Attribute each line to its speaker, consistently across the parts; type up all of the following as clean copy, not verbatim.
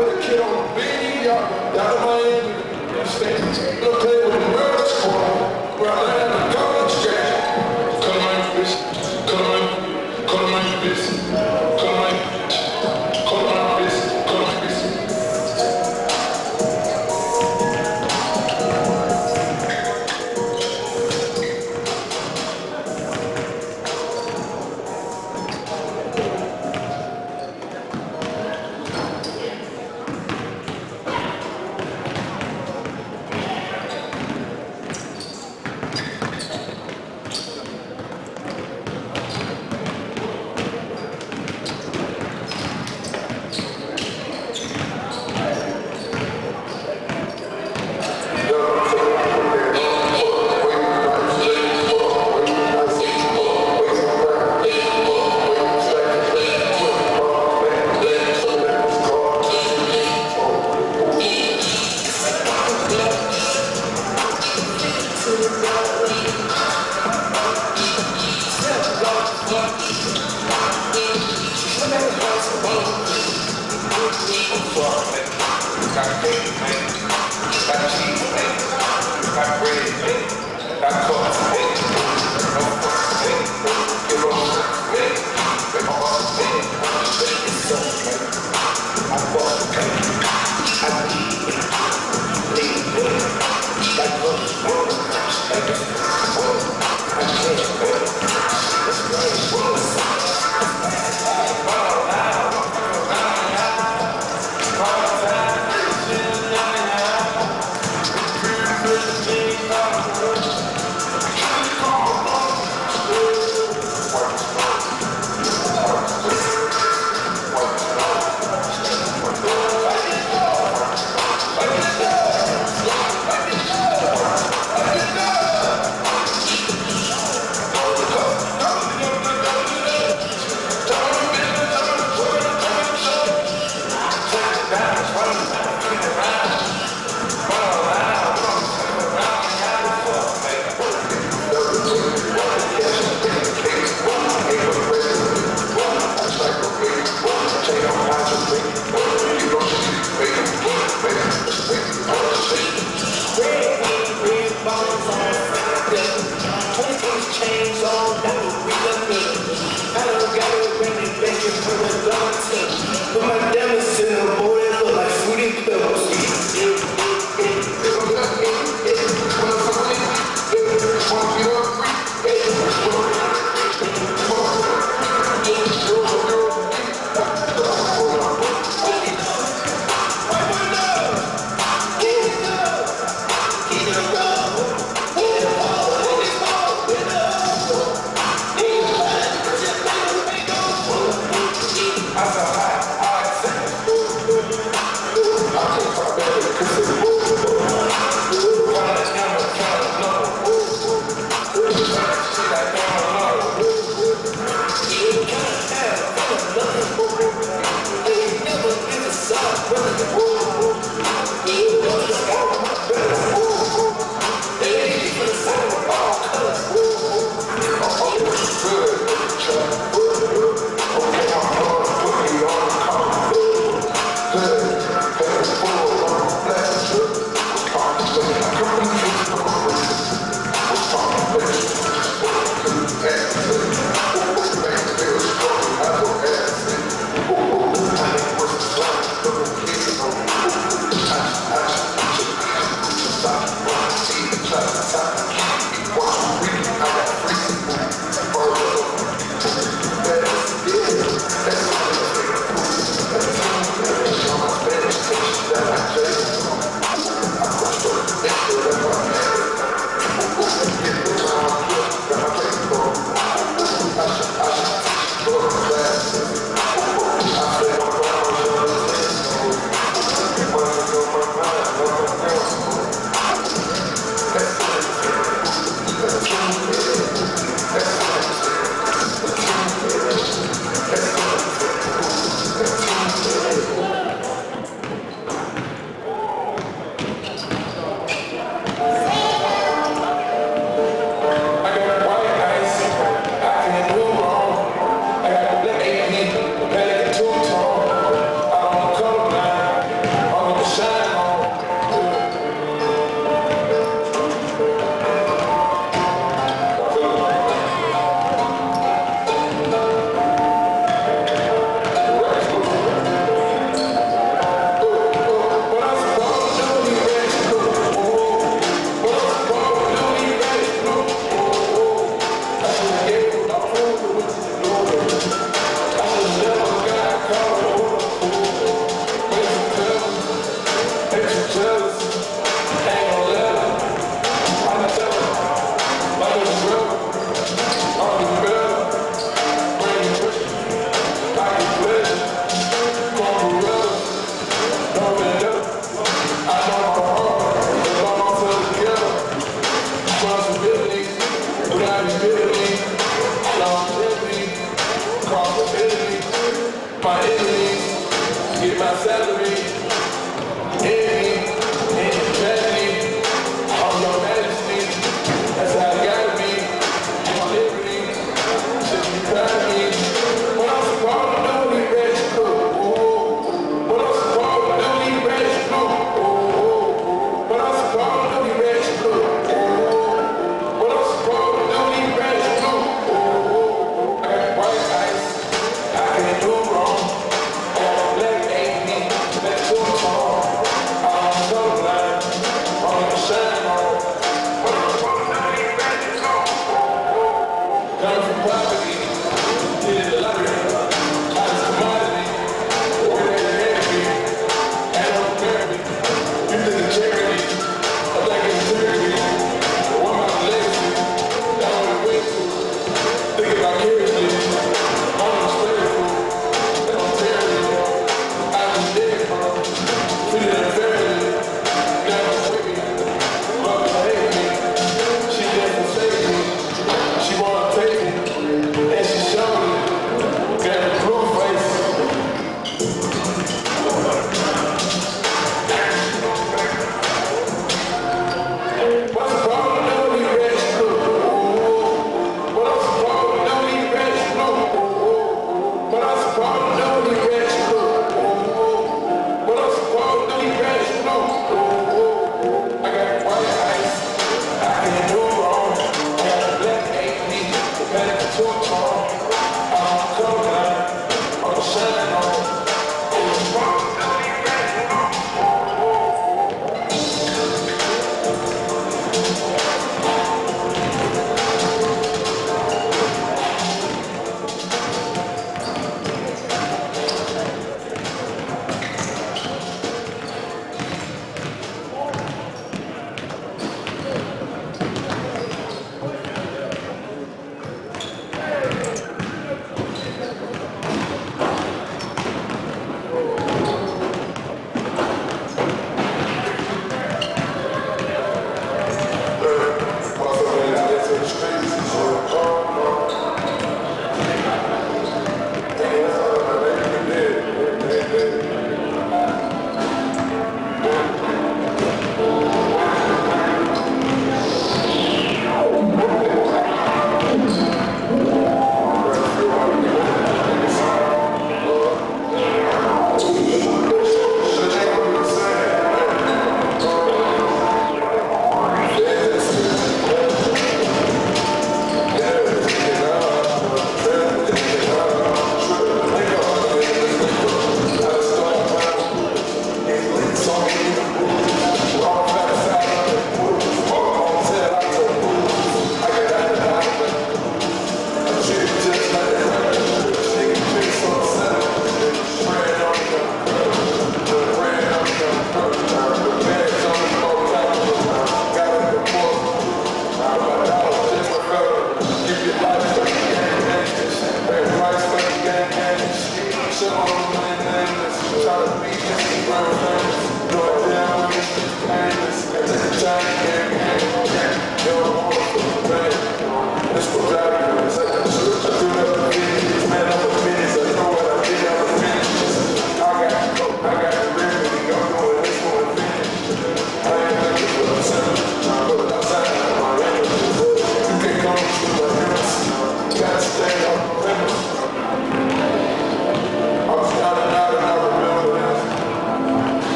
Speaker 1: put a kid on a big yacht down in Miami. We'll play with the murder squad. We're out of the college scratch. Come on, bitch. Come on, bitch. Come on, bitch. Come on, bitch. Come on, bitch.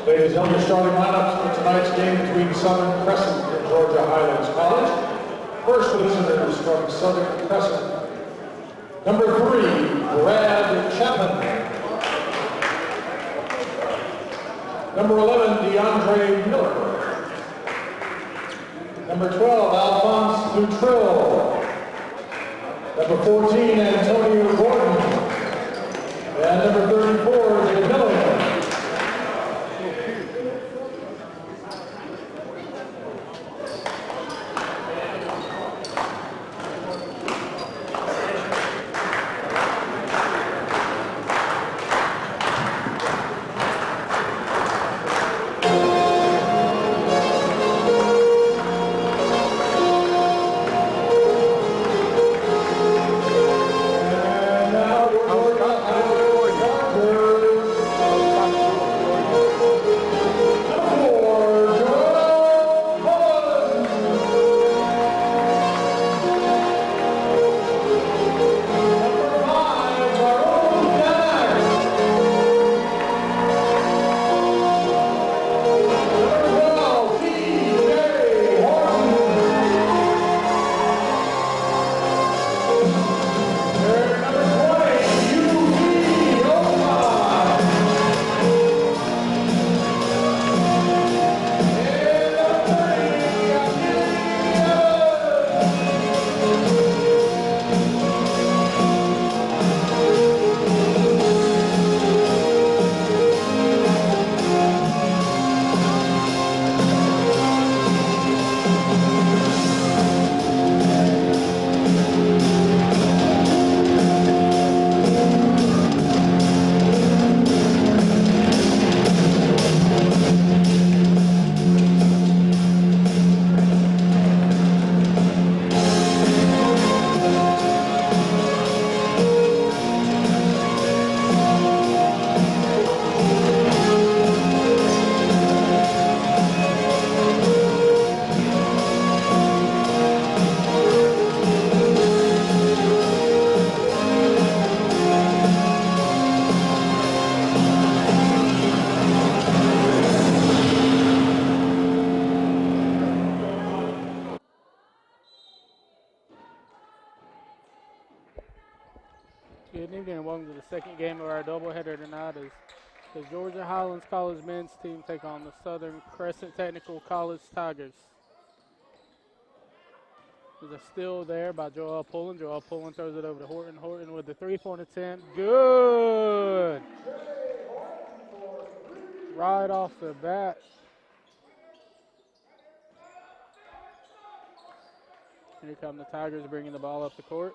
Speaker 2: Ladies and gentlemen, starting lineups for tonight's game between Southern Crescent and Georgia Highlands College. First, the visitors from Southern Crescent, Number 3, Brad Chapman. Number 11, DeAndre Miller. Number 12, Alphonse Luttrell. Number 14, Antonio Gordon. And number 34, Jay Milligan.
Speaker 3: Good evening and welcome to the second game of our doubleheader tonight as the Georgia Highlands College men's team take on the Southern Crescent Technical College Tigers. There's a steal there by Joel Pullen. Joel Pullen throws it over to Horton. Horton with the three-point attempt. Good! Right off the bat. Here come the Tigers bringing the ball up the court.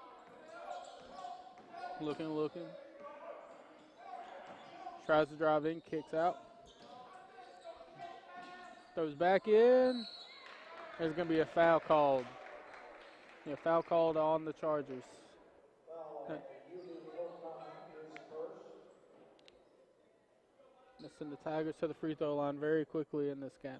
Speaker 3: Looking. Tries to drive in, kicks out. Throws back in. There's going to be a foul called. A foul called on the Chargers. Let's send the Tigers to the free throw line very quickly in this game.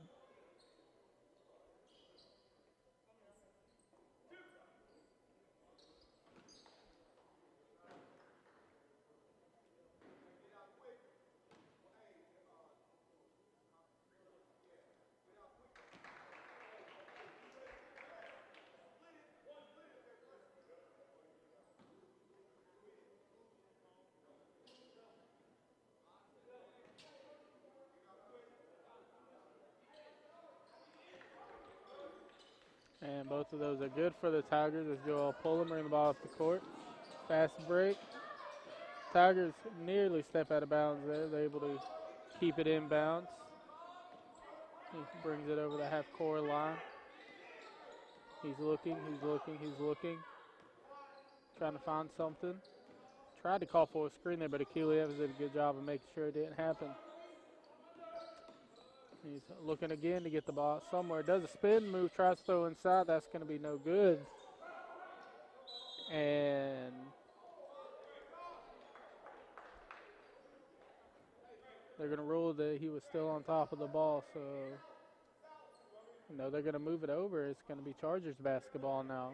Speaker 3: And both of those are good for the Tigers as Joel Pullen bring the ball up the court. Fast break. Tigers nearly step out of bounds there. They're able to keep it in bounds. He brings it over the half-court line. He's looking. Trying to find something. Tried to call for a screen there, but Akili Evans did a good job of making sure it didn't happen. He's looking again to get the ball somewhere. Does a spin move, tries to throw inside. That's going to be no good. And they're going to rule that he was still on top of the ball. So, they're going to move it over. It's going to be Chargers basketball now.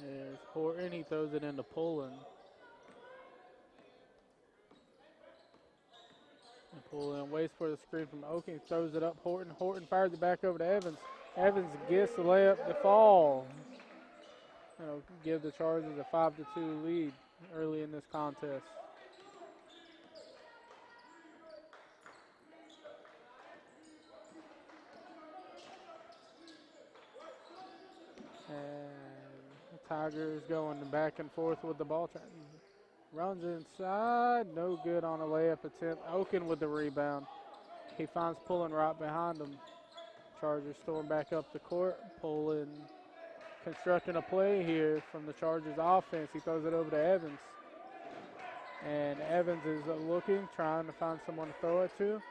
Speaker 3: There's Horton, he throws it into Pullen. And Pullen waits for the screen from Oaken, throws it up Horton. Horton fires it back over to Evans. Evans gets the layup to fall. It'll give the Chargers a 5-2 lead early in this contest. And the Tigers going back and forth with the ball. Runs inside, no good on a layup attempt. Oaken with the rebound. He finds Pullen right behind him. Chargers storm back up the court. Pullen constructing a play here from the Chargers offense. He throws it over to Evans. And Evans is looking, trying to find someone to throw it to.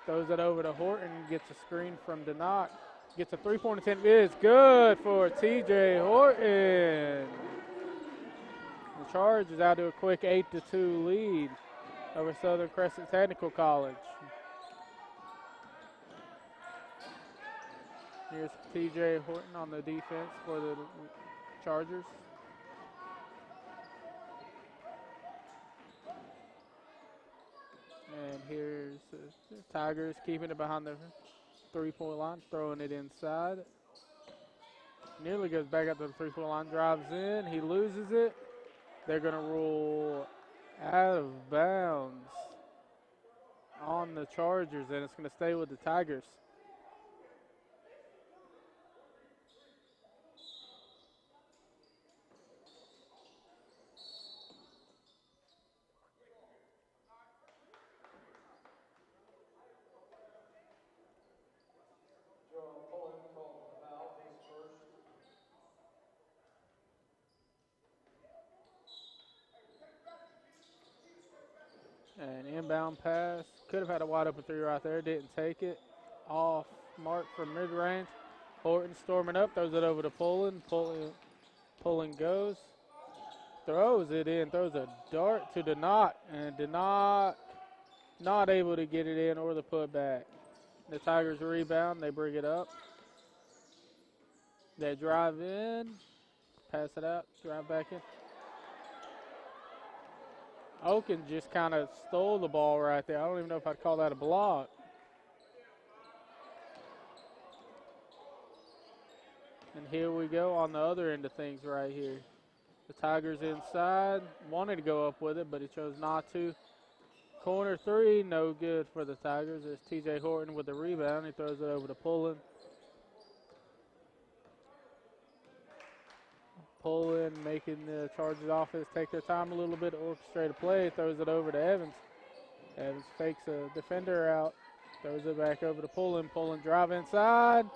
Speaker 3: Throws it over to Horton, gets a screen from Denock. Gets a three-point attempt. It's good for TJ Horton. The Chargers out to a quick 8-2 lead over Southern Crescent Technical College. Here's TJ Horton on the defense for the Chargers. And here's the Tigers keeping it behind the three-point line, throwing it inside. Nearly goes back up to the three-point line, drives in, he loses it. They're going to roll out of bounds on the Chargers, and it's going to stay with the Tigers. An inbound pass. Could have had a wide open three right there. Didn't take it. Off mark from mid-range. Horton storming up. Throws it over to Pullen. Pullen goes. Throws it in. Throws a dart to Denock. And Denock not able to get it in or the putback. The Tigers rebound. They bring it up. They drive in. Pass it out. Drive back in. Oaken just kind of stole the ball right there. I don't even know if I'd call that a block. And here we go on the other end of things right here. The Tigers inside. Wanted to go up with it, but he chose not to. Corner three, no good for the Tigers. There's TJ Horton with the rebound. He throws it over to Pullen. Pullen making the Chargers offense take their time a little bit to orchestrate a play. Throws it over to Evans. Evans fakes a defender out. Throws it back over to Pullen. Pullen drive inside.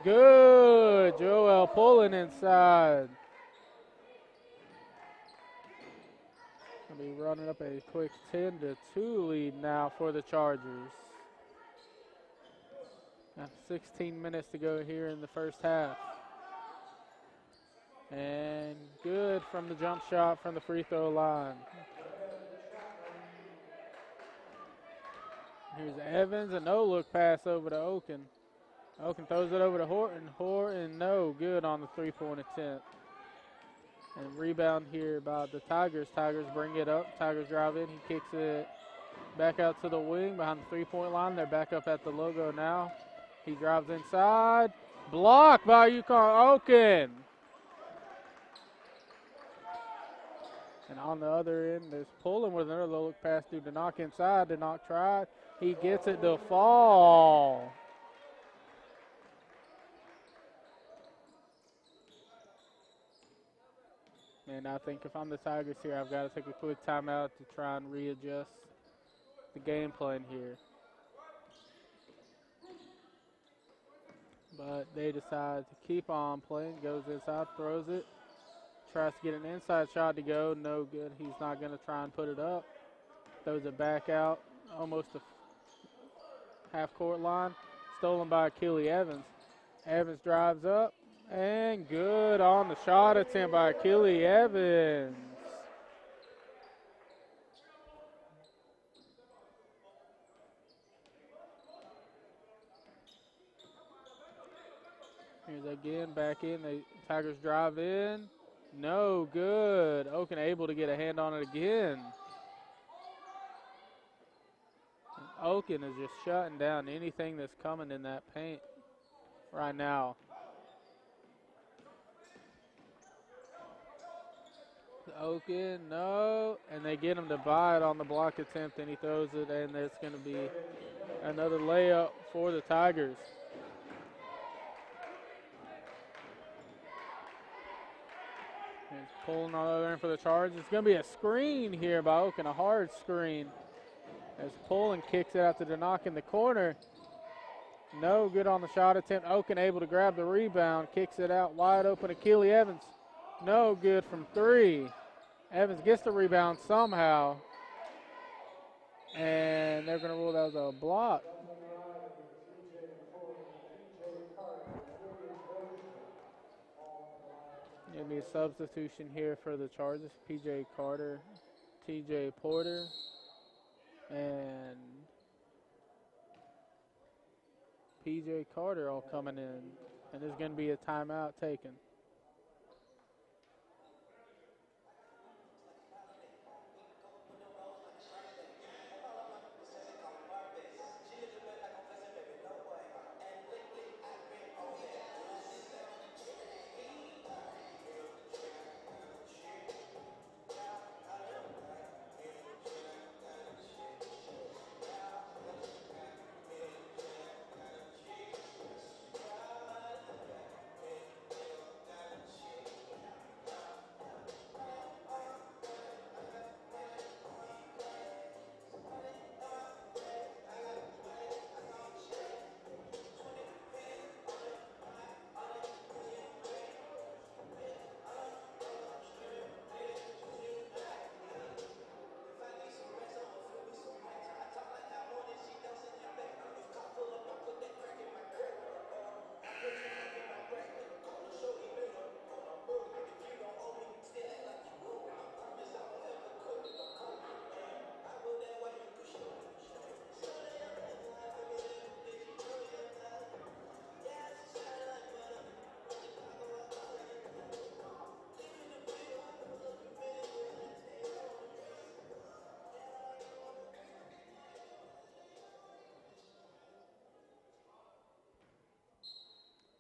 Speaker 3: Good. Joel Pullen inside. Going to be running up a quick 10-2 lead now for the Chargers. Now 16 minutes to go here in the first half. And good from the jump shot from the free throw line. Here's Evans, a no-look pass over to Oaken. Oaken throws it over to Horton. Horton, no good on the three-point attempt. And rebound here by the Tigers. Tigers bring it up. Tigers drive in. He kicks it back out to the wing behind the three-point line. They're back up at the logo now. He drives inside. Blocked by UConn Oaken. And on the other end, there's Pullen with another look pass to Denock inside. Denock tried. He gets it to fall. And I think if I'm the Tigers here, I've got to take a quick timeout to try and readjust the game plan here. But they decide to keep on playing. Goes inside, throws it. Tries to get an inside shot to go. No good. He's not going to try and put it up. Throws it back out. Almost a half-court line. Stolen by Achille Evans. Evans drives up. And good on the shot attempt by Achille Evans. Here's again back in. The Tigers drive in. No good. Oaken able to get a hand on it again. And Oaken is just shutting down anything that's coming in that paint right now. Oaken, no. And they get him to buy it on the block attempt, and he throws it, and it's going to be another layup for the Tigers. He's pulling on the other end for the Chargers. It's going to be a screen here by Oaken, a hard screen. As Pullen kicks it out to Denock in the corner. No good on the shot attempt. Oaken able to grab the rebound, kicks it out wide open to Keely Evans. No good from three. Evans gets the rebound somehow. And they're going to rule that was a block. Going to be a substitution here for the Chargers. P.J. Carter, T.J. Porter, and P.J. Carter all coming in. And there's going to be a timeout taken.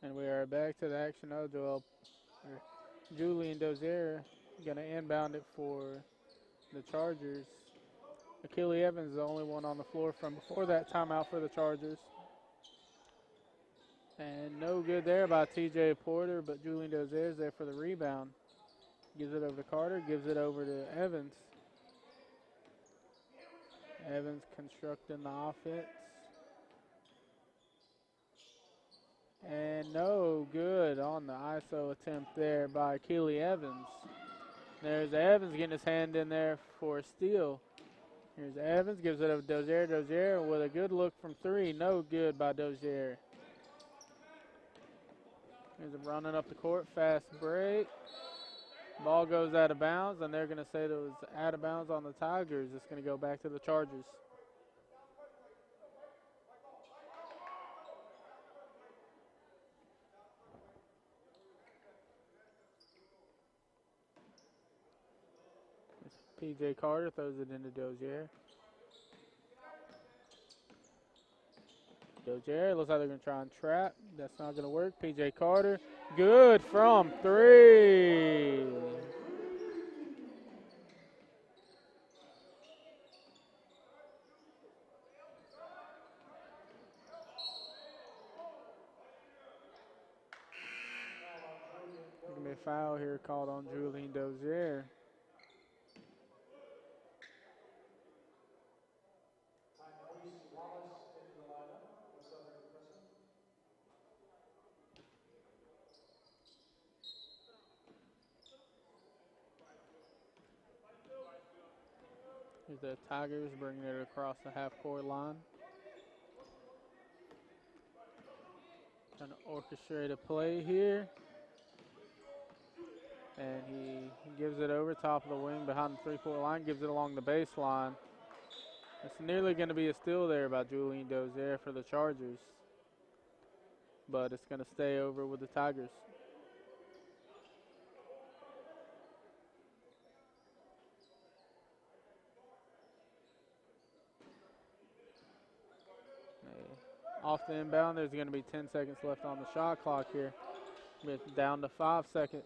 Speaker 3: And we are back to the action. Julian Dozier going to inbound it for the Chargers. Achille Evans is the only one on the floor from before that timeout for the Chargers. And no good there by T.J. Porter, but Julian Dozier is there for the rebound. Gives it over to Carter, gives it over to Evans. Evans constructing the offense. And no good on the ISO attempt there by Keely Evans. There's Evans getting his hand in there for a steal. Here's Evans, gives it over to Dozier. Dozier with a good look from three. No good by Dozier. Here's him running up the court, fast break. Ball goes out of bounds, and they're going to say that it was out of bounds on the Tigers. It's going to go back to the Chargers. P.J. Carter throws it into Dozier. Dozier looks like they're going to try and trap. That's not going to work. P.J. Carter, good from three. There's going to be a foul here called on Julian Dozier. Here's the Tigers bringing it across the half-court line. Trying to orchestrate a play here. And he gives it over top of the wing behind the three-point line, gives it along the baseline. It's nearly going to be a steal there by Julian Dozier for the Chargers. But it's going to stay over with the Tigers. off the inbound. There's going to be 10 seconds left on the shot clock here. With down to 5 seconds.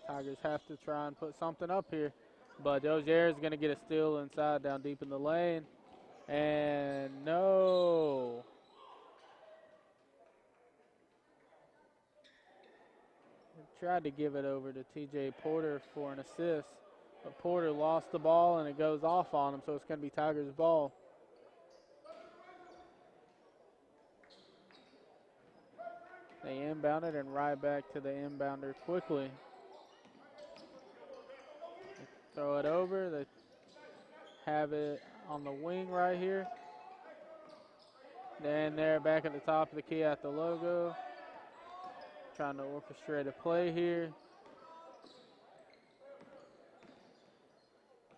Speaker 3: Tigers have to try and put something up here. But Dozier is going to get a steal inside down deep in the lane. And no. Tried to give it over to TJ Porter for an assist. But Porter lost the ball and it goes off on him, so it's going to be Tigers' ball. They inbound it and right back to the inbounder quickly. They throw it over. They have it on the wing right here. Then they're back at the top of the key at the logo. Trying to orchestrate a play here.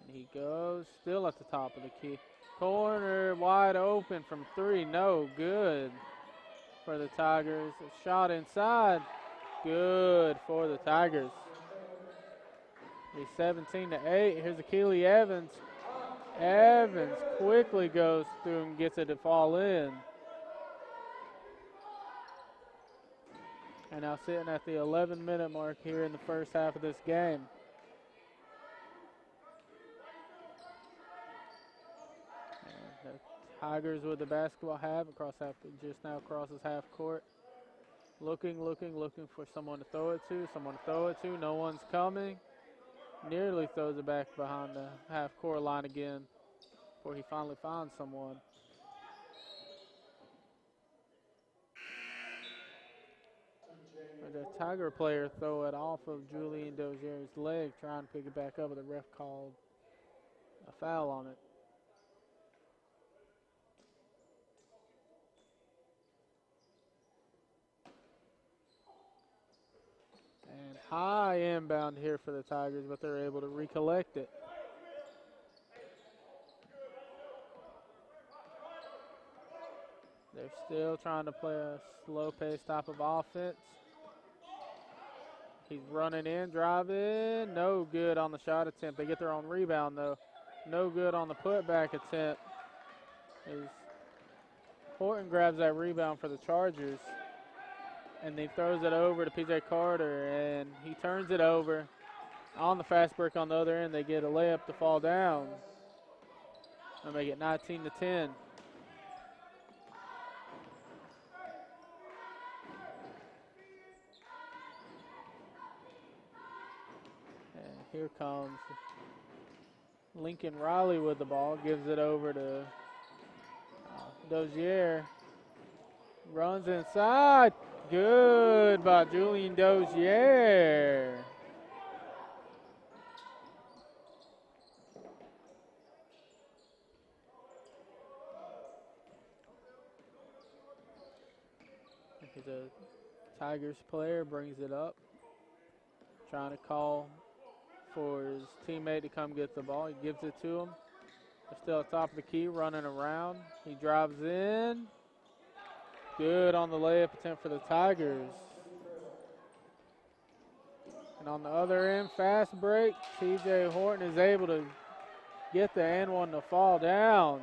Speaker 3: And he goes still at the top of the key. Corner wide open from 3. No good for the Tigers. A shot inside. Good for the Tigers. He's 17-8. Here's Akili Evans. Evans quickly goes through and gets it to fall in. And now sitting at the 11-minute mark here in the first half of this game. And the Tigers with the basketball just now crosses half court. Looking for someone to throw it to. No one's coming. Nearly throws it back behind the half court line again before he finally finds someone. The Tiger player throw it off of Julian Dozier's leg, trying to pick it back up, but the ref called a foul on it. And high inbound here for the Tigers, but they're able to recollect it. They're still trying to play a slow-paced type of offense. He's running in, driving. No good on the shot attempt. They get their own rebound, though. No good on the putback attempt. Horton grabs that rebound for the Chargers. And he throws it over to P.J. Carter, and he turns it over. On the fast break on the other end, they get a layup to fall down. And make it 19-10. Here comes Lincoln Riley with the ball, gives it over to Dozier. Runs inside. Good by Julian Dozier. The Tigers player brings it up, trying to call for his teammate to come get the ball. He gives it to him. They're still at top of the key, running around. He drives in. Good on the layup attempt for the Tigers. And on the other end, fast break. TJ Horton is able to get the and one to fall down.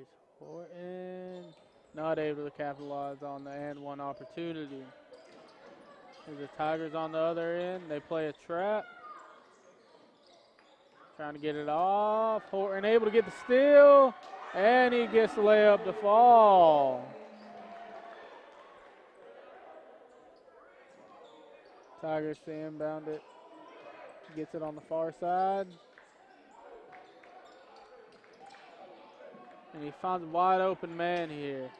Speaker 3: Here's Horton. Not able to capitalize on the and one opportunity. Here's the Tigers on the other end. They play a trap. Trying to get it off. Horton able to get the steal. And he gets the layup to fall. Tigers to inbound it. Gets it on the far side. And he finds a wide open man here.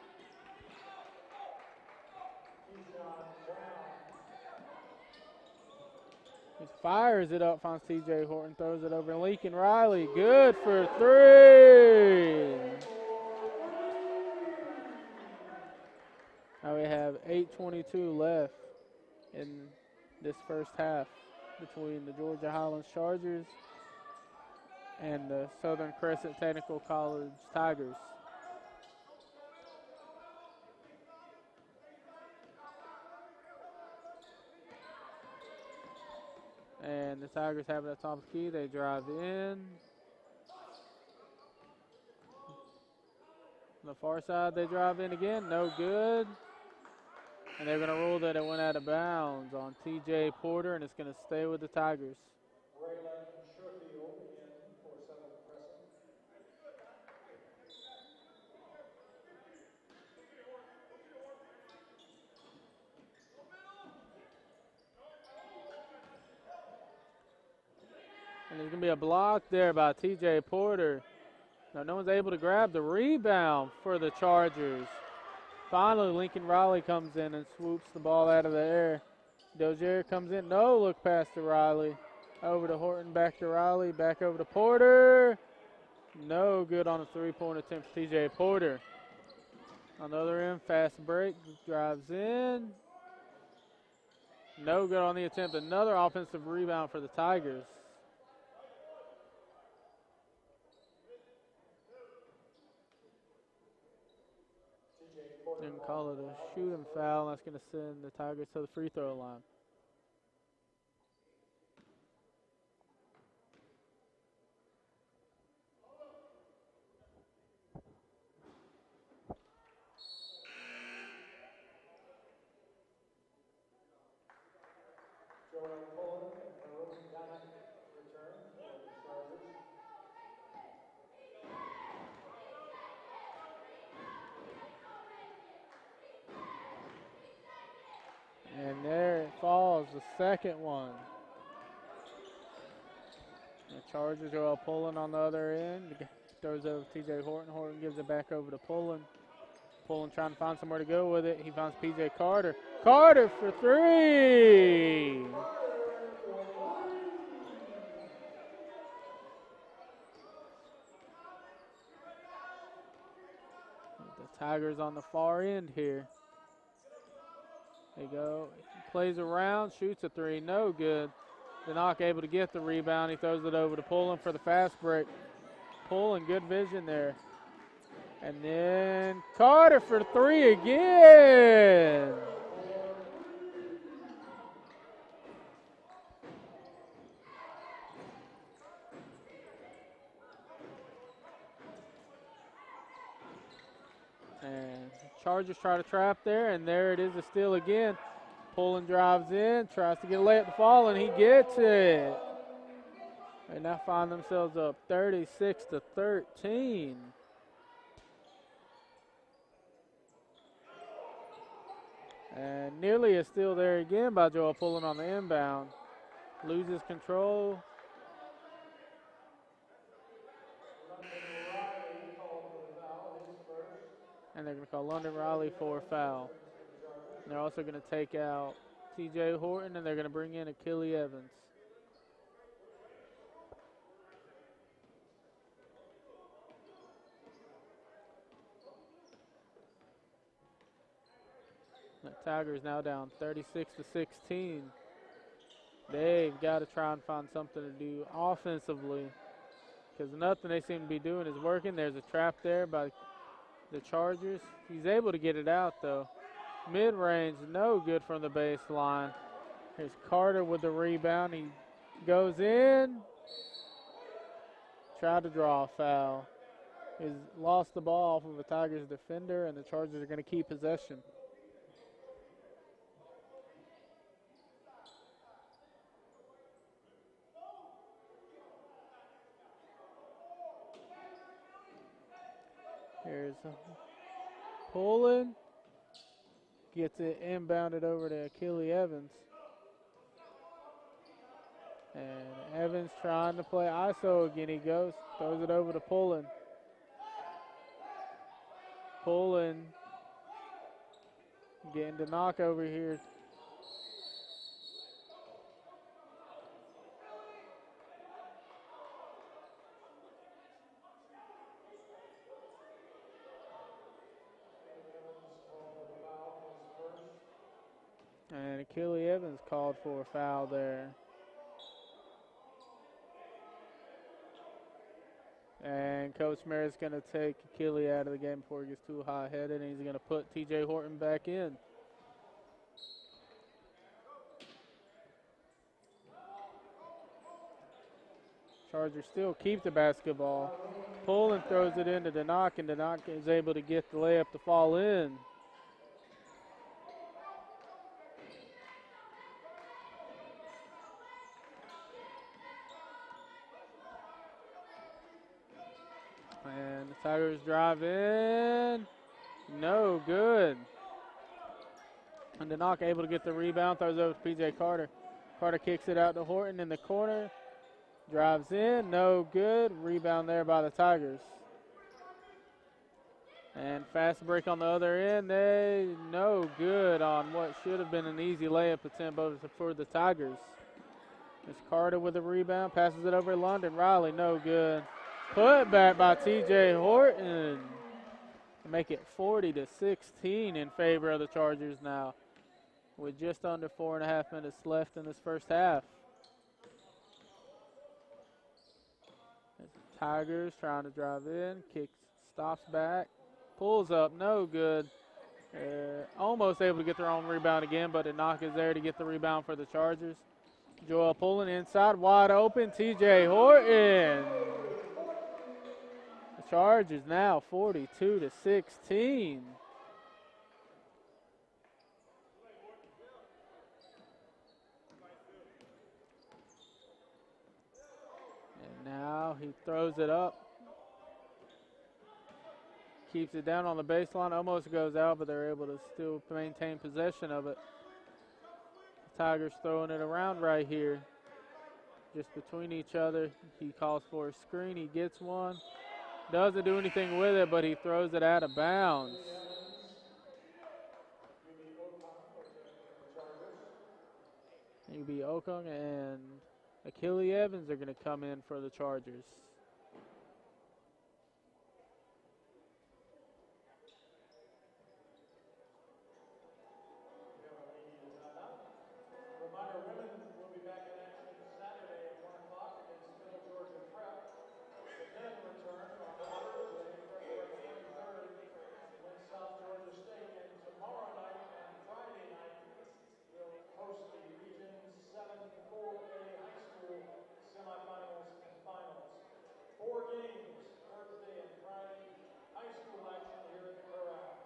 Speaker 3: He fires it up, finds TJ Horton, throws it over Lincoln Riley. Good for three. Now we have 8:22 left in this first half between the Georgia Highlands Chargers and the Southern Crescent Technical College Tigers. And the Tigers have it at top of the key. They drive in. On the far side, they drive in again. No good. And they're going to rule that it went out of bounds on TJ Porter, and it's going to stay with the Tigers. And there's going to be a block there by TJ Porter. Now, no one's able to grab the rebound for the Chargers. Finally, Lincoln Riley comes in and swoops the ball out of the air. Dozier comes in. No look pass to Riley. Over to Horton, back to Riley, back over to Porter. No good on a three-point attempt for TJ Porter. On the other end, fast break, drives in. No good on the attempt. Another offensive rebound for the Tigers. Didn't call it a shooting foul. That's going to send the Tigers to the free throw line. And there it falls, the second one. The Chargers are all pulling on the other end. Throws over to TJ Horton. Horton gives it back over to Pullen. Pullen trying to find somewhere to go with it. He finds PJ Carter. Carter for three. The Tigers on the far end here. They go, plays around, shoots a three, no good. Denock able to get the rebound. He throws it over to Pullen for the fast break. Pullen, good vision there. And then Carter for three again. And Chargers try to trap there, and there it is, a steal again. Pullen drives in, tries to get a layup to fall, and he gets it. They now find themselves up 36-13. And nearly a steal there again by Joel Pullen on the inbound. Loses control. And they're going to call London Riley for a foul. And they're also going to take out TJ Horton, and they're going to bring in Achille Evans. The Tigers now down 36-16. They've got to try and find something to do offensively, because nothing they seem to be doing is working. There's a trap there by the Chargers. He's able to get it out, though. Mid-range, no good from the baseline. Here's Carter with the rebound. He goes in. Tried to draw a foul. is lost the ball off of a Tigers defender, and the Chargers are going to keep possession. Here's Pullen. Gets it inbounded over to Achille Evans. And Evans trying to play ISO again. He goes, throws it over to Pullen. Pullen getting the knock over here. And Achille Evans called for a foul there. And Coach Merritt's going to take Achille out of the game before he gets too high-headed, and he's going to put T.J. Horton back in. Chargers still keep the basketball. Pullen throws it into Denock, and Denock is able to get the layup to fall in. And the Tigers drive in. No good. And Denock able to get the rebound, throws over to P.J. Carter. Carter kicks it out to Horton in the corner. Drives in, no good. Rebound there by the Tigers. And fast break on the other end. They no good on what should have been an easy layup attempt for the Tigers. It's Carter with the rebound, passes it over to London. Riley, no good. Put back by T.J. Horton. Make it 40-16 in favor of the Chargers now, with just under 4.5 minutes left in this first half. Tigers trying to drive in, kicks, stops back, pulls up, no good. Almost able to get their own rebound again, but Denock is there to get the rebound for the Chargers. Joel Pullen inside, wide open, T.J. Horton. The Chargers now 42-16. Now he throws it up. Keeps it down on the baseline. Almost goes out, but they're able to still maintain possession of it. The Tigers throwing it around right here. Just between each other. He calls for a screen. He gets one. Doesn't do anything with it, but he throws it out of bounds. UB Okung and Achille Evans are going to come in for the Chargers.
Speaker 2: Reminder, women will be back in action Saturday at 1 o'clock against Middle Georgia Prep. The men return on Thursday, February 23rd against South Georgia State. And tomorrow night and Friday night, we'll host the Region 7 4A high school semifinals and finals. 4 games, Thursday and Friday, high school action here at the Corral.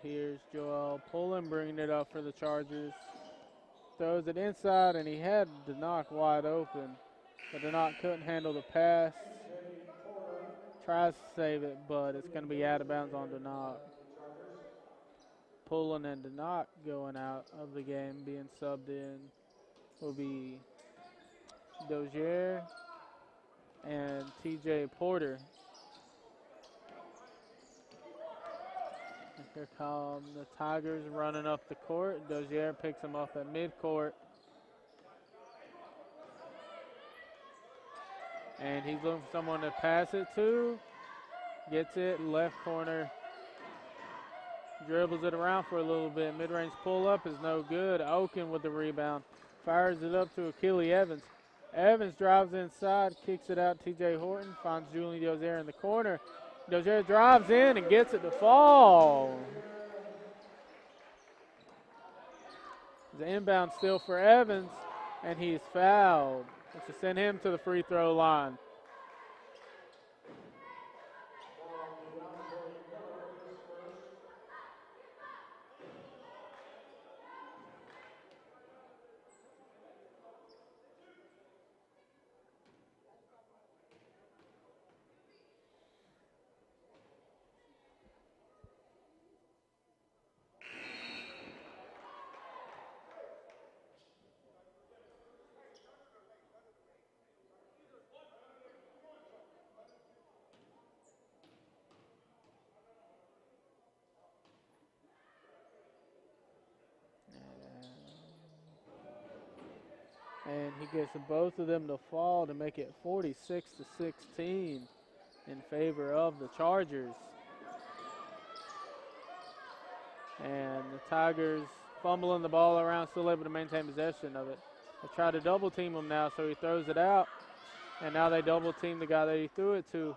Speaker 3: Here's Joel Pullen bringing it up for the Chargers. Throws it inside, and he had Denock wide open, but Denock couldn't handle the pass. Tries to save it, but it's going to be out of bounds on Denock. Pullen and Denock going out of the game, being subbed in, will be Dozier, and TJ Porter. And here come the Tigers running up the court. Dozier picks them up at midcourt. And he's looking for someone to pass it to. Gets it, left corner. Dribbles it around for a little bit. Mid-range pull-up is no good. Oken with the rebound. Fires it up to Achille Evans. Evans drives inside, kicks it out. TJ Horton finds Julian Dozier in the corner. Dozier drives in and gets it to fall. The inbound still for Evans, and he's fouled, which will send him to the free throw line. And he gets both of them to fall to make it 46-16 in favor of the Chargers. And the Tigers fumbling the ball around, still able to maintain possession of it. They try to double team him now, so he throws it out. And now they double team the guy that he threw it to.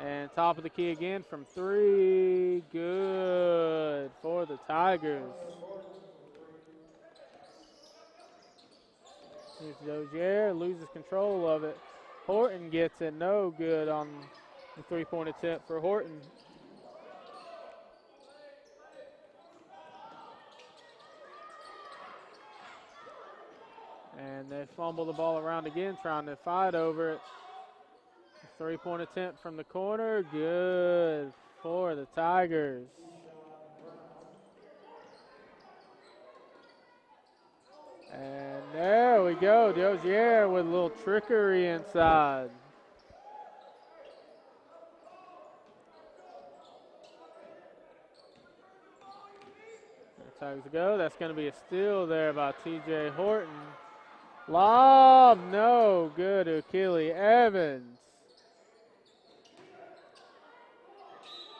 Speaker 3: And top of the key again from three. Good for the Tigers. Here's Dozier, loses control of it. Horton gets it, no good on the three-point attempt for Horton. And they fumble the ball around again, trying to fight over it. Three-point attempt from the corner, good for the Tigers. And there we go, Dozier with a little trickery inside. There Tigers go. That's going to be a steal there by TJ Horton. Lob, no good to Achille Evans.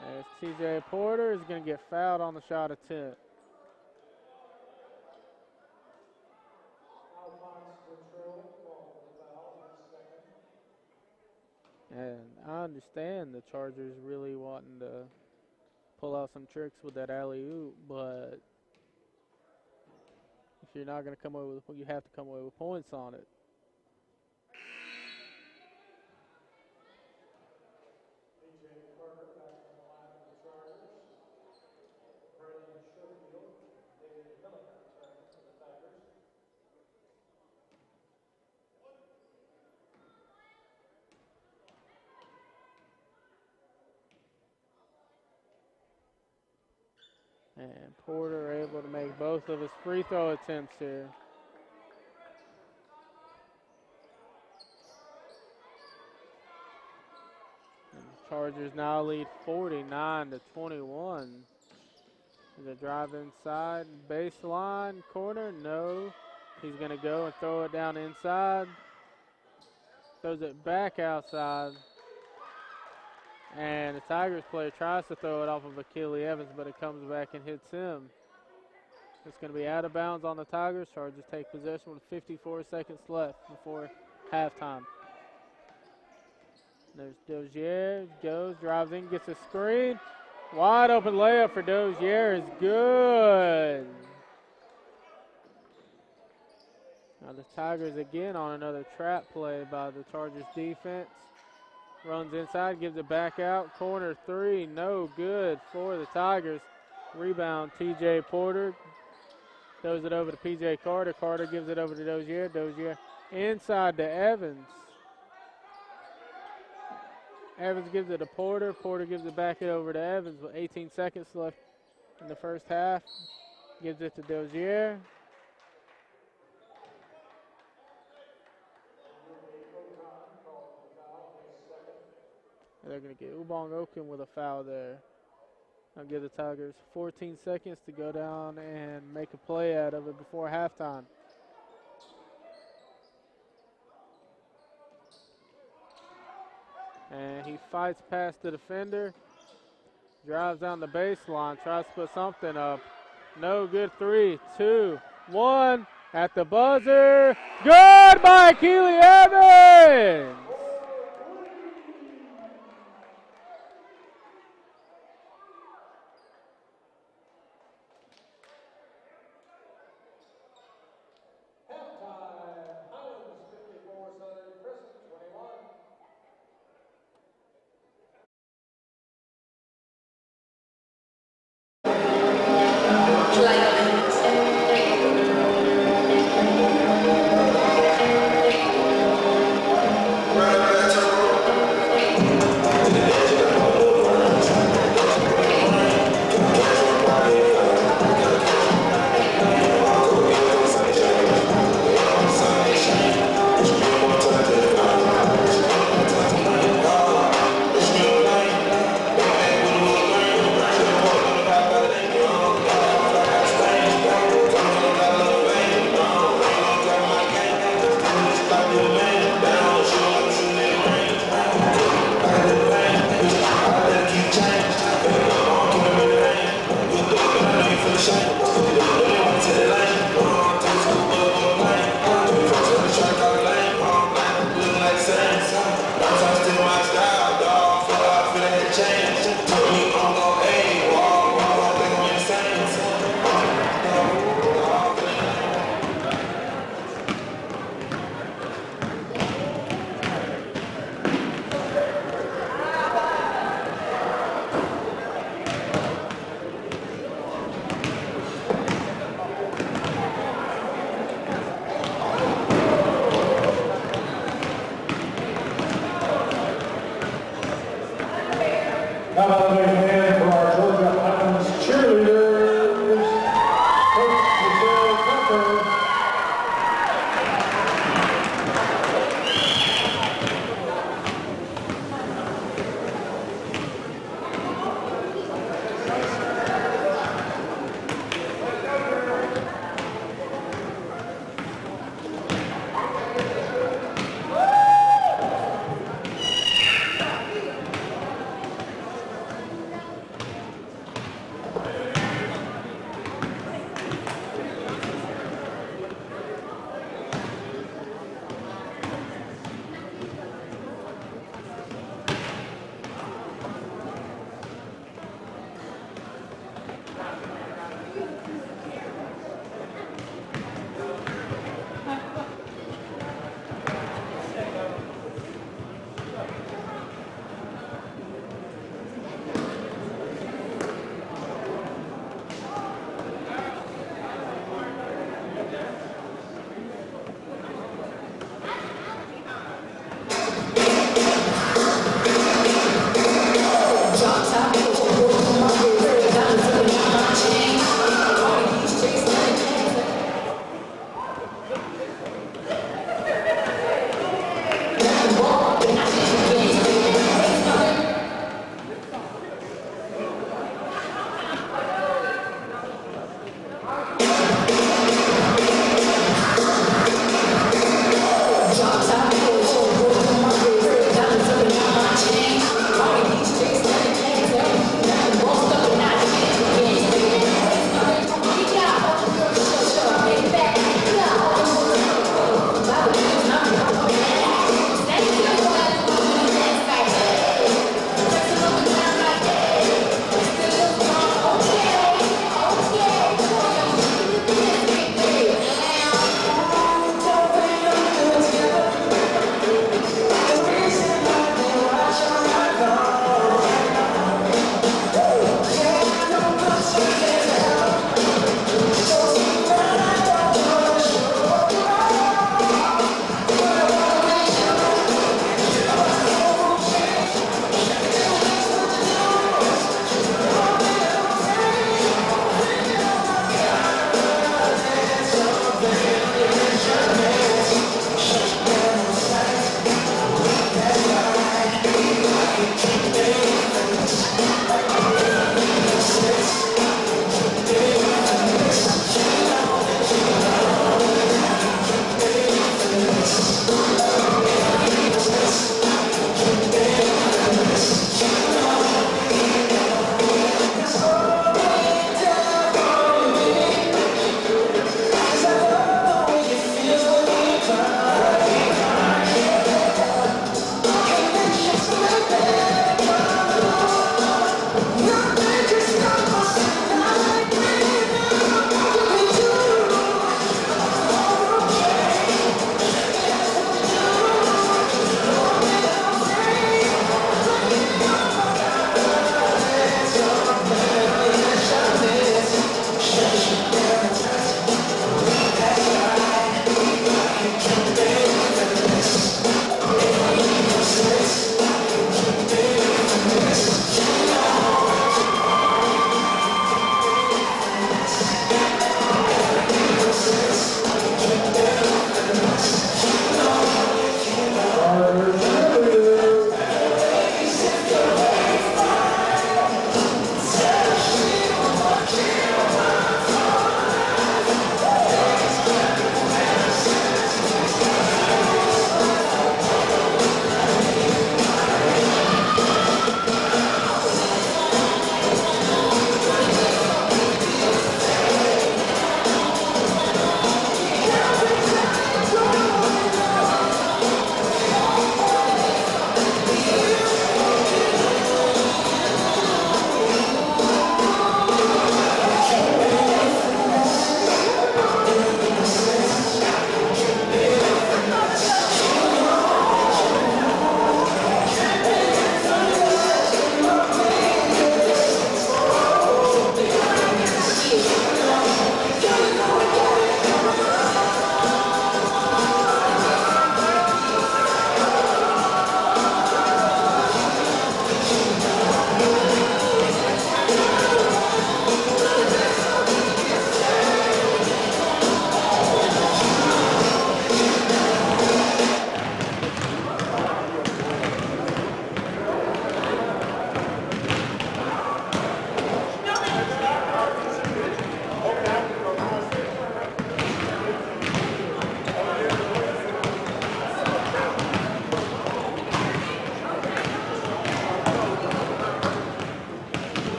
Speaker 3: There's TJ Porter is going to get fouled on the shot attempt. And I understand the Chargers really wanting to pull out some tricks with that alley-oop, but if you're not going to come away with, you have to come away with points on it. And Porter able to make both of his free throw attempts here. And the Chargers now lead 49-21. The drive inside, baseline, corner, no. He's going to go and throw it down inside. Throws it back outside. And the Tigers player tries to throw it off of Achille Evans, but it comes back and hits him. It's going to be out of bounds on the Tigers. Chargers take possession with 54 seconds left before halftime. There's Dozier, goes, drives in, gets a screen. Wide open layup for Dozier is good. Now the Tigers again on another trap play by the Chargers defense. Runs inside, gives it back out. Corner three, no good for the Tigers. Rebound, TJ Porter. Throws it over to PJ Carter. Carter gives it over to Dozier. Dozier inside to Evans. Evans gives it to Porter. Porter gives it back over to Evans with 18 seconds left in the first half. Gives it to Dozier. They're going to get Ubong Oken with a foul there. I'll give the Tigers 14 seconds to go down and make a play out of it before halftime. And he fights past the defender, drives down the baseline, tries to put something up. No good. 3, 2, 1 at the buzzer. Good by Keely Evans.
Speaker 2: Halftime, Highlands 54, Southern Crescent 21. How about a big hand for our Georgia Highlands cheerleaders? Coach Michelle Tucker.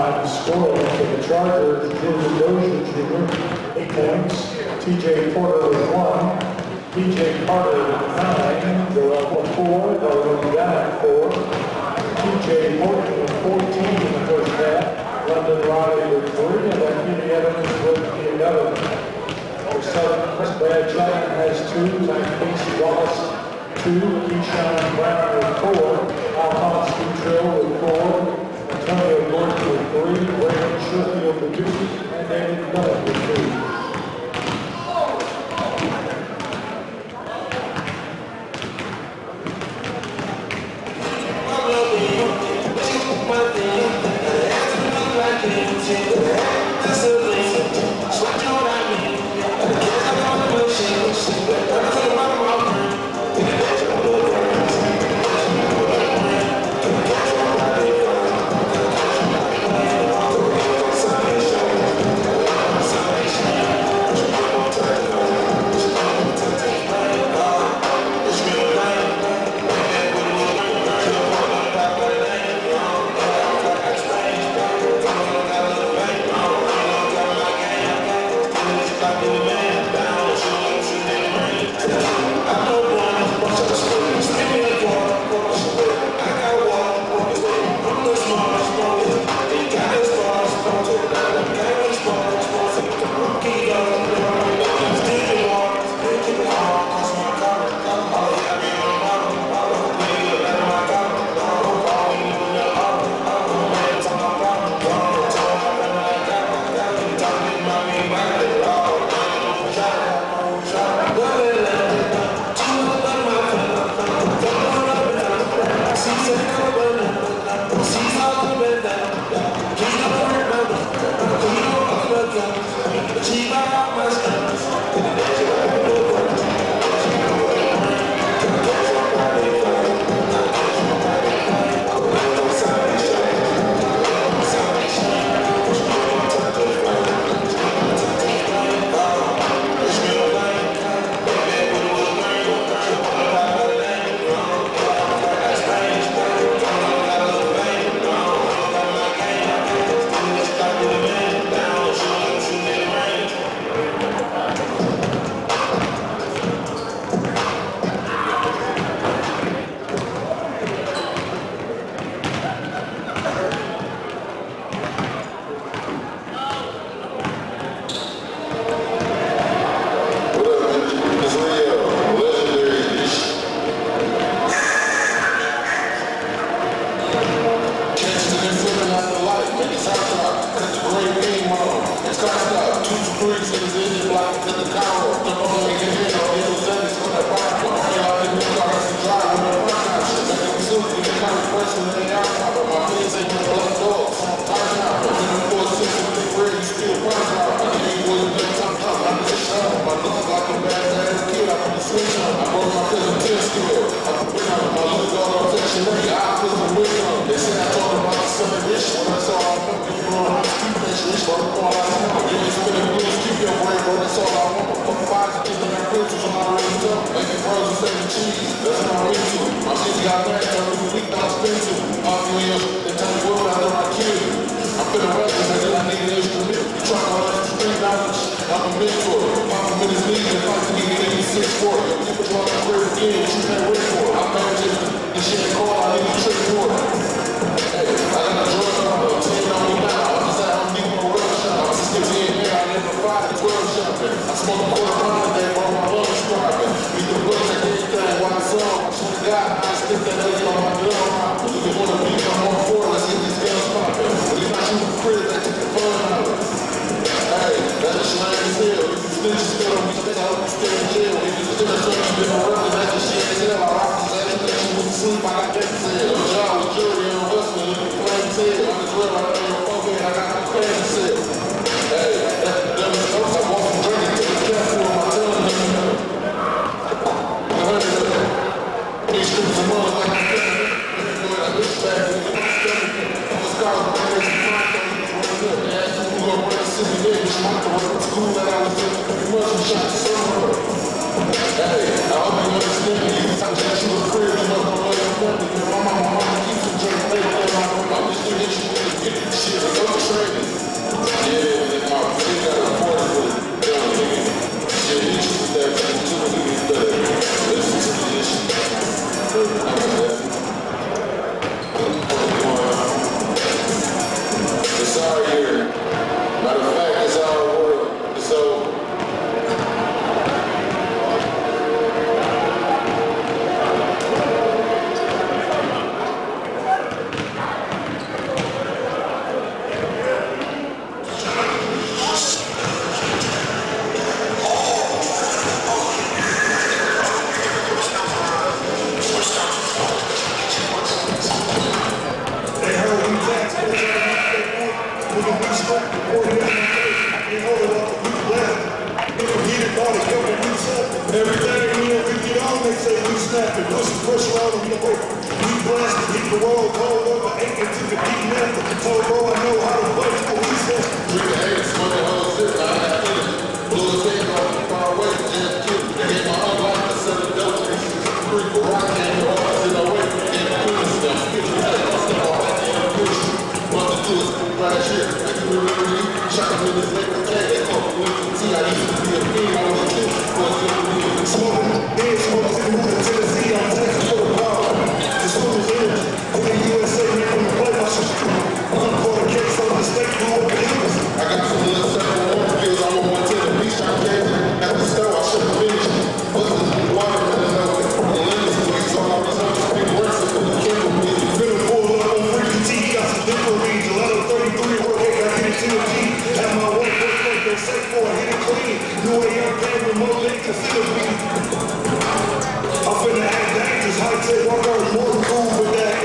Speaker 2: halftime scoring for the Chargers, Georgia Jr., 8 points. TJ Porter with 1. PJ Carter with 9. Joel with 4. Darwin Gunn 4. TJ Morton with 14 in the first half. London Riley with 3. And then Kenny Evans with the 11. For Southern, Brad Giant has 2. Zach Casey Wallace 2. Keyshawn Brown with 4. Alphonse Dutrill with 4. Antonio Gordon with 3, Brandon Sherfield with 2, and David Bennett with 2.
Speaker 1: Shit, snapping, pushing pressure out on the way. We blasted, hit the road, cold over, aching, took a deep nap. Told bro I know how to play, but we said. Drink the haters, smoke the whole shit, I had it. Blew his head off, far away, just killed. They gave my unlock to set the dope. Free for rock, and the ones in the way. And the cool stuff, get your head on stuff, all that in the push. What to do is right here, make it really, shot him in his neck, okay, with the T, I used to be a king, I was a kid, was a kid. Smoking, dead smokes in the hood of Tennessee, I'm taxing for the power. The swimmers energy, in the USA, making the play, my shit. I'm for the case on the state, do what it is. I got some little separate water pills, I'm on one to the beach, I gave it. At the store, I should have finished. Bustin' in the water, and then the lemons, so all these other people racing for the king of me. Feeling pulled up on freaky T, got some different reads, a lot of 33, work, I got it to the G. Had my one foot like that, safe for it, hit it clean. New way I'm paying remotely, consider me. I'm finna act dangerous, high tech, walk out more cool with that.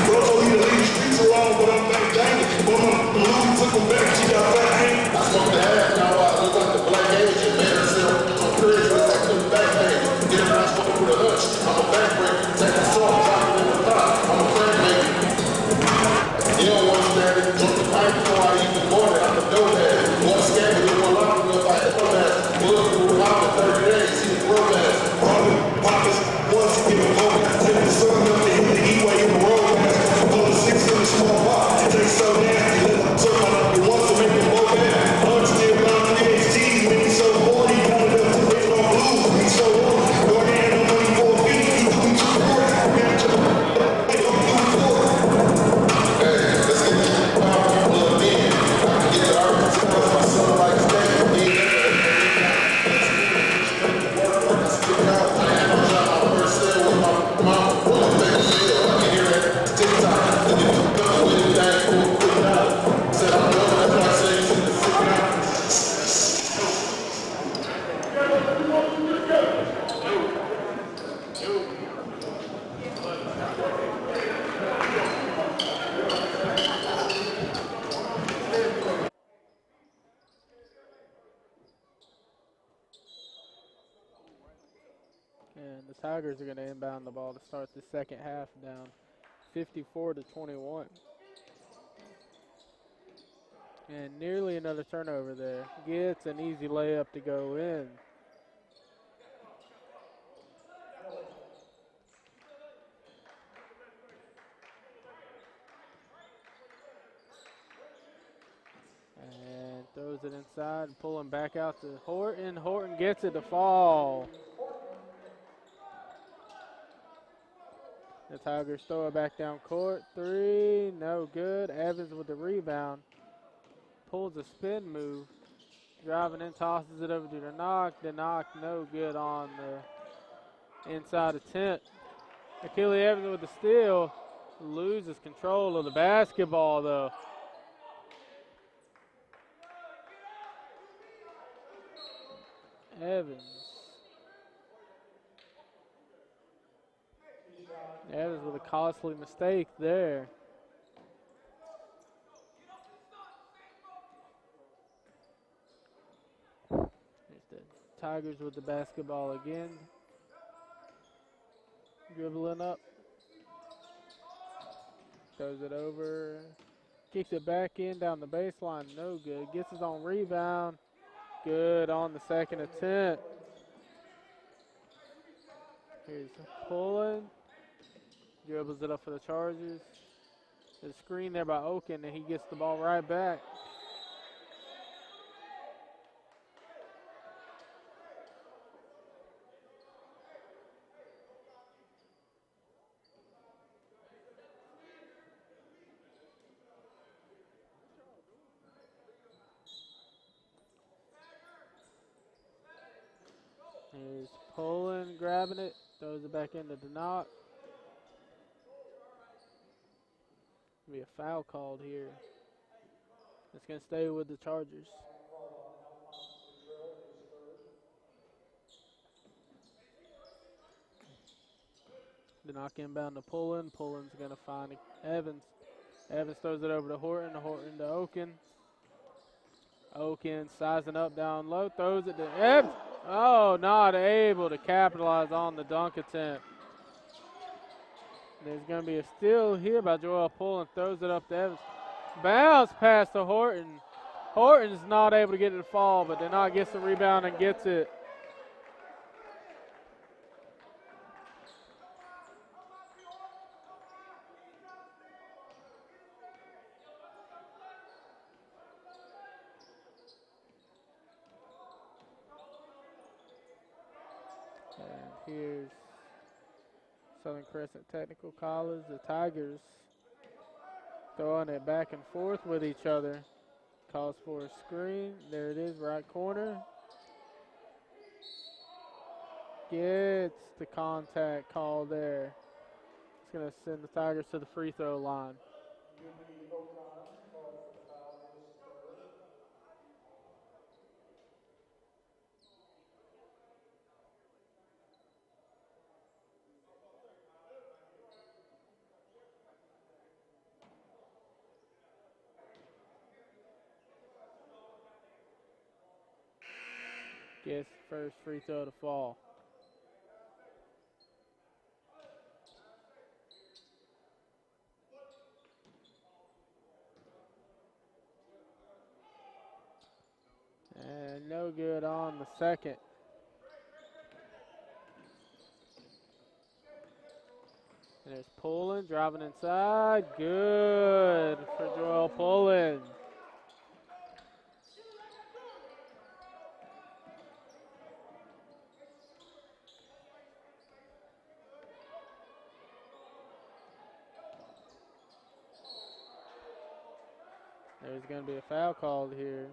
Speaker 1: Bro told me to leave the streets alone, but I'm back dangerous. But my Louis took him back, she got fat hand. I smoked the half, now I look like the black agent, man, herself. I'm crazy, I couldn't back pain. Get around, smoking with a hunch. I'm a backbreaker, take the salt, drop it in the pot. I'm a crank maker. You don't want to stand it, drunk the pipe before I even bought it. I'm a dough-head. Want to scam it, you want to lock me up like a dumbass. Look, we're out in 30 days, see the grow ass. Robin, pockets, once you get a poke, take the sun up and hit the E-way in the road ass. Pull the 6 in the small pot, it tastes so nasty. Let them turn up and once to make them both bad. Hunt still around GHCs, make me so horny. Counted up to hit on blues, me so horny. Go ahead, no money for a beat, you do me too short. Get to the hey, don't do it for it. Hey, let's get this power plugged in. I can get the arguments across my son like stay.
Speaker 3: And the Tigers are going to inbound the ball to start the second half down 54-21. And nearly another turnover there. Gets an easy layup to go in. And throws it inside and pulling back out to Horton. Horton gets it to fall. The Tigers throw it back down court. 3, no good. Evans with the rebound. Pulls a spin move. Driving in, tosses it over to the knock. The knock, no good on the inside attempt. Achille Evans with the steal. Loses control of the basketball, though. Evans with a costly mistake there. Here's the Tigers with the basketball again. Dribbling up. Throws it over. Kicks it back in down the baseline. No good. Gets his own rebound. Good on the second attempt. Here's pulling. Dribbles it up for the Chargers. There's a screen there by Oken, and he gets the ball right back. Here's pulling, grabbing it, throws it back into the knock. Be a foul called here. It's going to stay with the Chargers. The knock inbound to Pullen. Pullen's going to find Evans. Evans throws it over to Horton. Horton to Oken. Oken sizing up down low. Throws it to Evans. Oh, not able to capitalize on the dunk attempt. There's going to be a steal here by Joel Pullen. Throws it up to Evans. Bounce pass to Horton. Horton's not able to get it to fall, but Denot gets the rebound and gets it. And here's Southern Crescent Technical College. The Tigers throwing it back and forth with each other. Calls for a screen. There it is, right corner. Gets the contact call there. It's going to send the Tigers to the free throw line. Gets first free throw to fall. And no good on the second. And there's Pullen driving inside. Good for Joel Pullen. There's going to be a foul called here.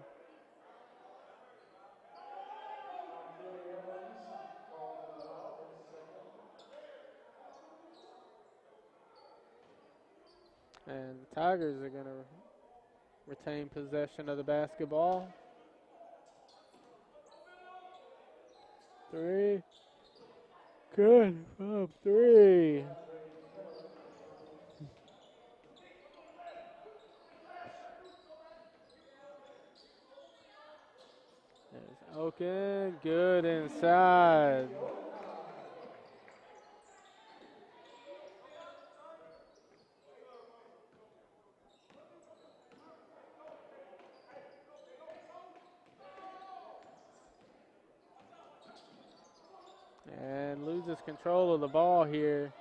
Speaker 3: And the Tigers are going to retain possession of the basketball. 3. Good from 3. There's Oken, good inside. And loses control of the ball here.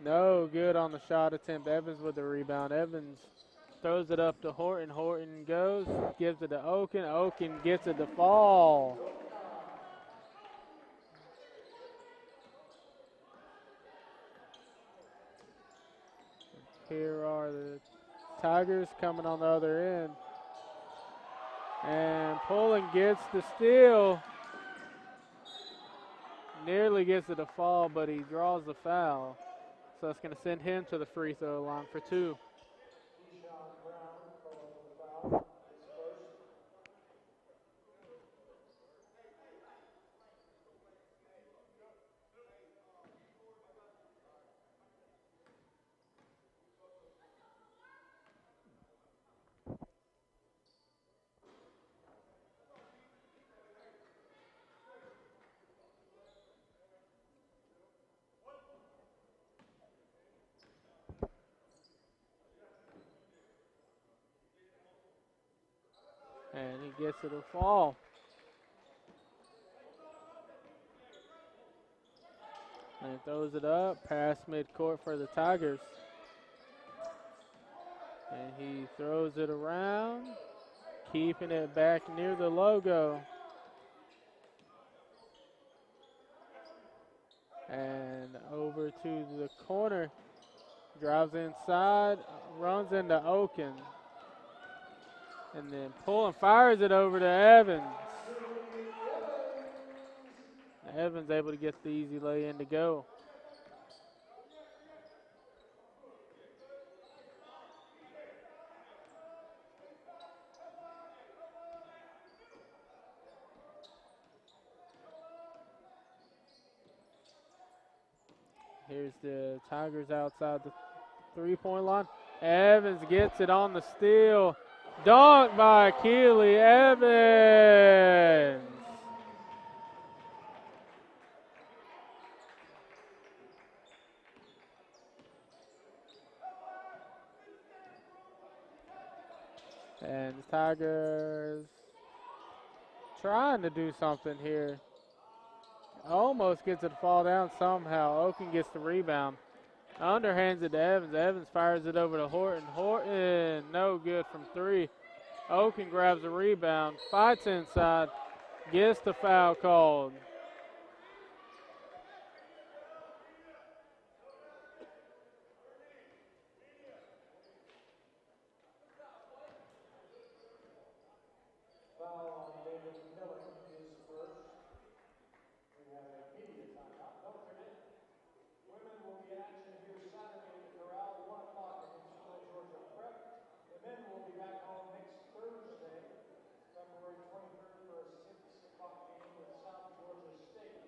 Speaker 3: No good on the shot attempt. Evans with the rebound. Evans throws it up to Horton. Horton goes, gives it to Oken. Oken gets it to fall. Here are the Tigers coming on the other end. And Pullen gets the steal. Nearly gets it to fall, but he draws the foul. So it's going to send him to the free throw line for 2. And he gets it to fall. And throws it up past midcourt for the Tigers. And he throws it around, keeping it back near the logo. And over to the corner. Drives inside, runs into Oken. And then Pullen fires it over to Evans. Evans able to get the easy lay in to go. Here's the Tigers outside the three-point line. Evans gets it on the steal. Dunked by Keely Evans. And the Tigers trying to do something here. Almost gets it to fall down somehow. Oaken gets the rebound. Underhands it to Evans. Evans fires it over to Horton. Horton, no good from 3. Oaken grabs the rebound, fights inside, gets the foul called.
Speaker 2: Foul on David Miller is first. We have a media timeout. Don't forget, women will be in action here Saturday at the Corral, 1 o'clock against Phil Georgia Prep. The men will be back home next Thursday, February 23rd for a 6 o'clock game with South Georgia State.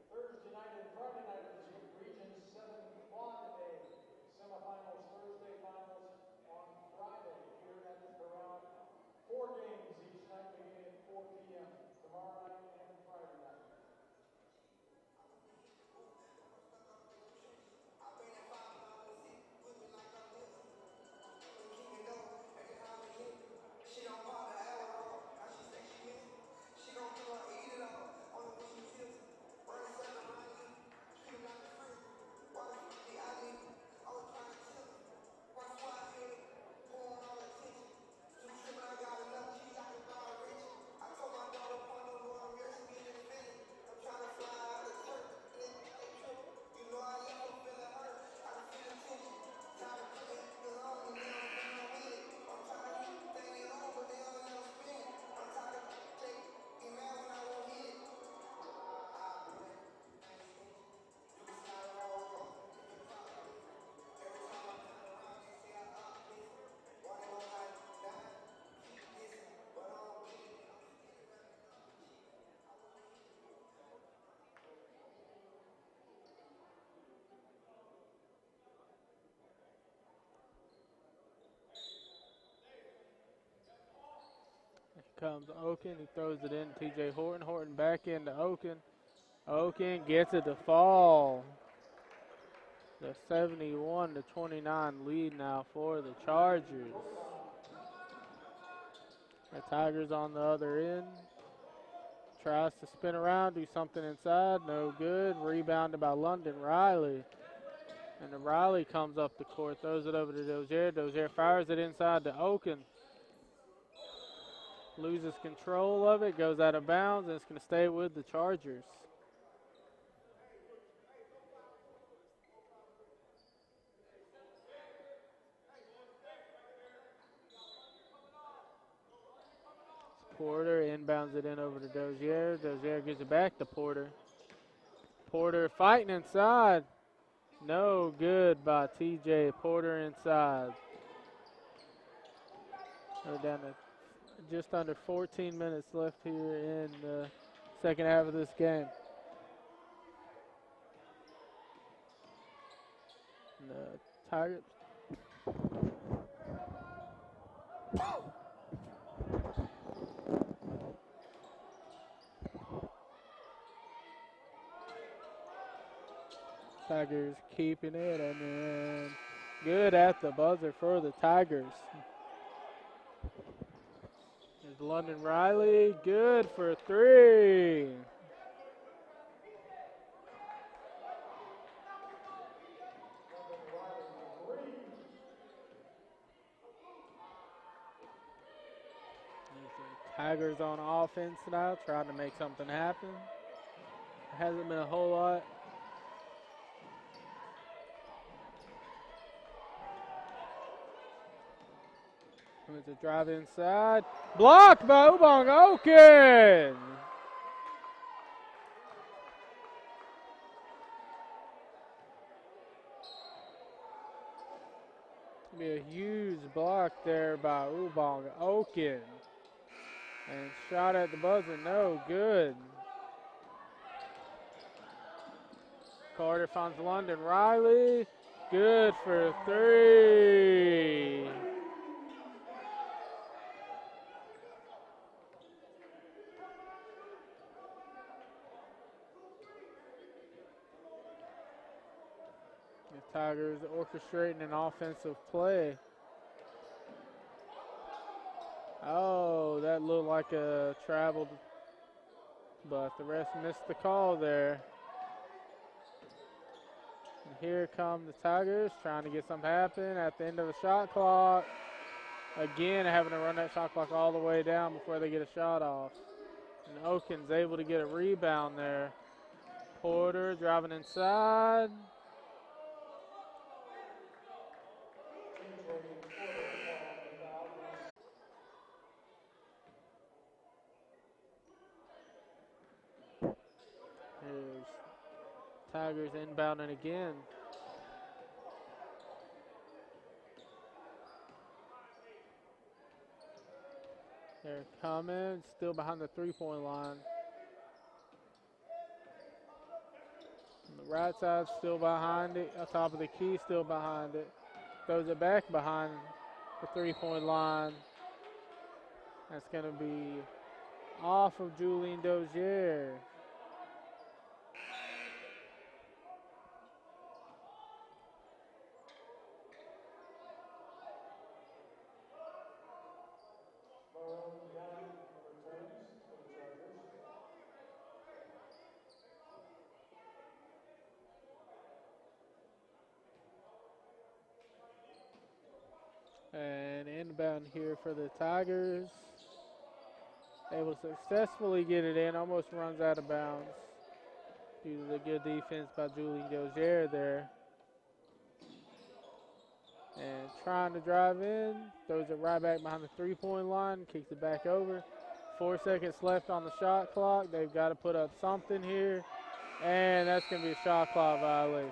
Speaker 2: Thursday night and Friday night of this Region 7 Quad A. Semifinals Thursday, finals on Friday here at the Corral. 4 games each night beginning at 4 p.m. tomorrow night and Friday night.
Speaker 3: Here comes Oaken. He throws it in to TJ Horton. Horton back into Oaken. Oaken gets it to fall. The 71-29 lead now for the Chargers. The Tigers on the other end. Tries to spin around, do something inside. No good. Rebounded by London Riley. And the Riley comes up the court, throws it over to Dozier. Dozier fires it inside to Oaken. Loses control of it, goes out of bounds, and it's going to stay with the Chargers. Porter inbounds it in over to Dozier. Dozier gives it back to Porter. Porter fighting inside. No good by TJ Porter inside. We're down to just under 14 minutes left here in the second half of this game. And the Tigers. Tigers keeping it, and then good at the buzzer for the Tigers. There's London Riley, good for 3. Tigers on offense now, trying to make something happen. Hasn't been a whole lot. With the drive inside. Blocked by Ubong Oaken. Be a huge block there by Ubong Oaken. And shot at the buzzer, no good. Carter finds London Riley. Good for 3. The Tigers orchestrating an offensive play. Oh, that looked like a traveled, but the ref missed the call there. And here come the Tigers trying to get something happen at the end of the shot clock. Again, having to run that shot clock all the way down before they get a shot off. And Oaken's able to get a rebound there. Porter driving inside. Here's Tigers inbounding again. They're coming, still behind the three-point line. On the right side, still behind it. On top of the key, still behind it. Throws it back behind the three-point line. That's going to be off of Julian Dozier. And inbound here for the Tigers. Able to successfully get it in, almost runs out of bounds due to the good defense by Julian Dozier there. And trying to drive in, throws it right back behind the three-point line, kicks it back over. 4 seconds left on the shot clock. They've got to put up something here, and that's going to be a shot clock violation.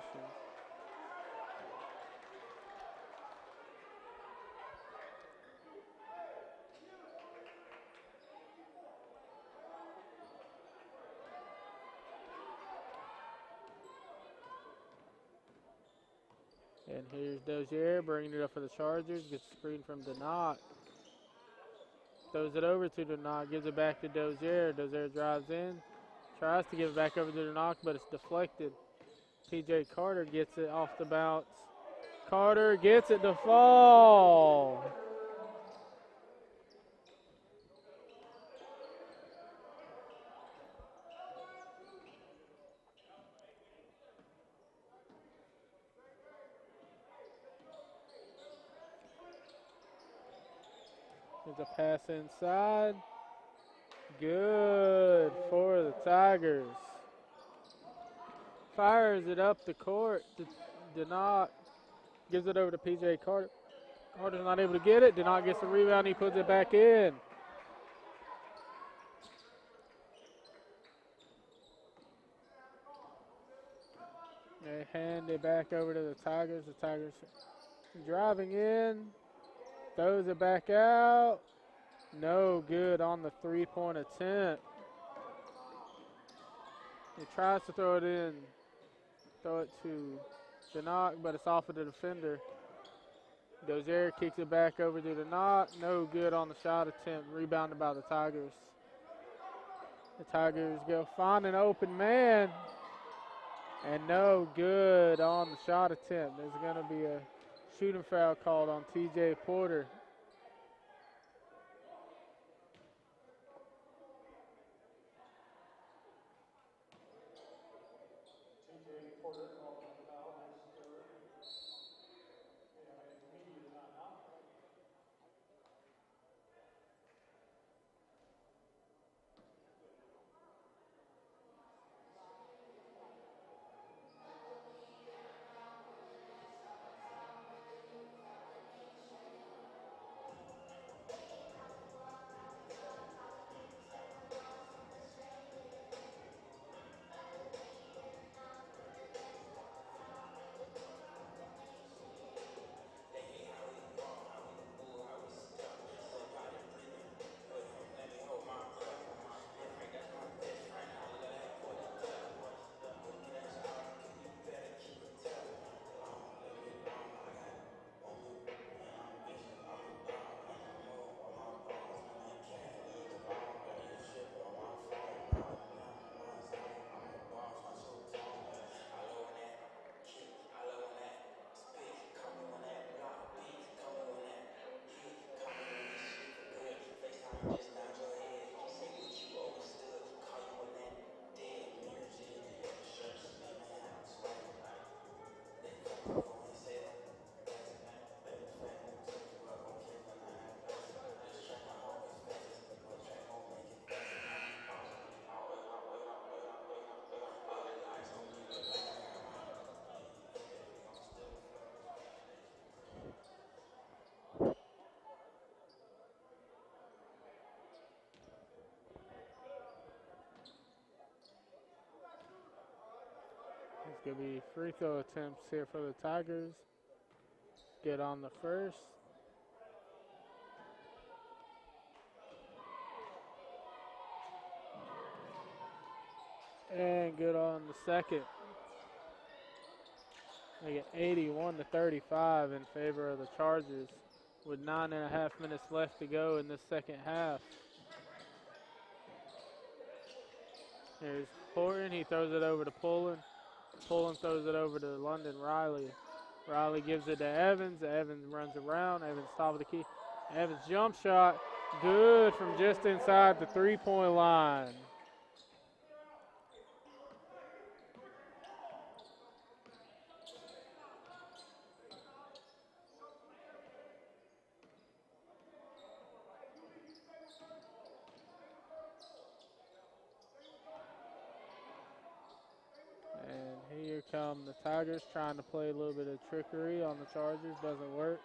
Speaker 3: And here's Dozier bringing it up for the Chargers. Gets the screen from Denot. Throws it over to Denot. Gives it back to Dozier. Dozier drives in. Tries to give it back over to Denot, but it's deflected. T.J. Carter gets it off the bounce. Carter gets it to fall. There's a pass inside. Good for the Tigers. Fires it up the court. Denot gives it over to P.J. Carter. Carter's not able to get it. Denot gets the rebound. He puts it back in. They hand it back over to the Tigers. The Tigers driving in. Throws it back out. No good on the three-point attempt. He tries to throw it in. Throw it to Denot, but it's off of the defender. Dozier kicks it back over to Denot. No good on the shot attempt. Rebounded by the Tigers. The Tigers go find an open man. And no good on the shot attempt. There's going to be a shooting foul called on T.J. Porter. going to be free throw attempts here for the Tigers. Get on the first. And good on the second. They get 81-35 in favor of the Chargers with 9.5 minutes left to go in the second half. Here's Horton. He throws it over to Pullen. Pullen throws it over to London Riley. Riley gives it to Evans. Evans runs around. Evans top of the key. Evans jump shot. Good from just inside the three-point line. And here come the Tigers trying to play a little bit of trickery on the Chargers. Doesn't work.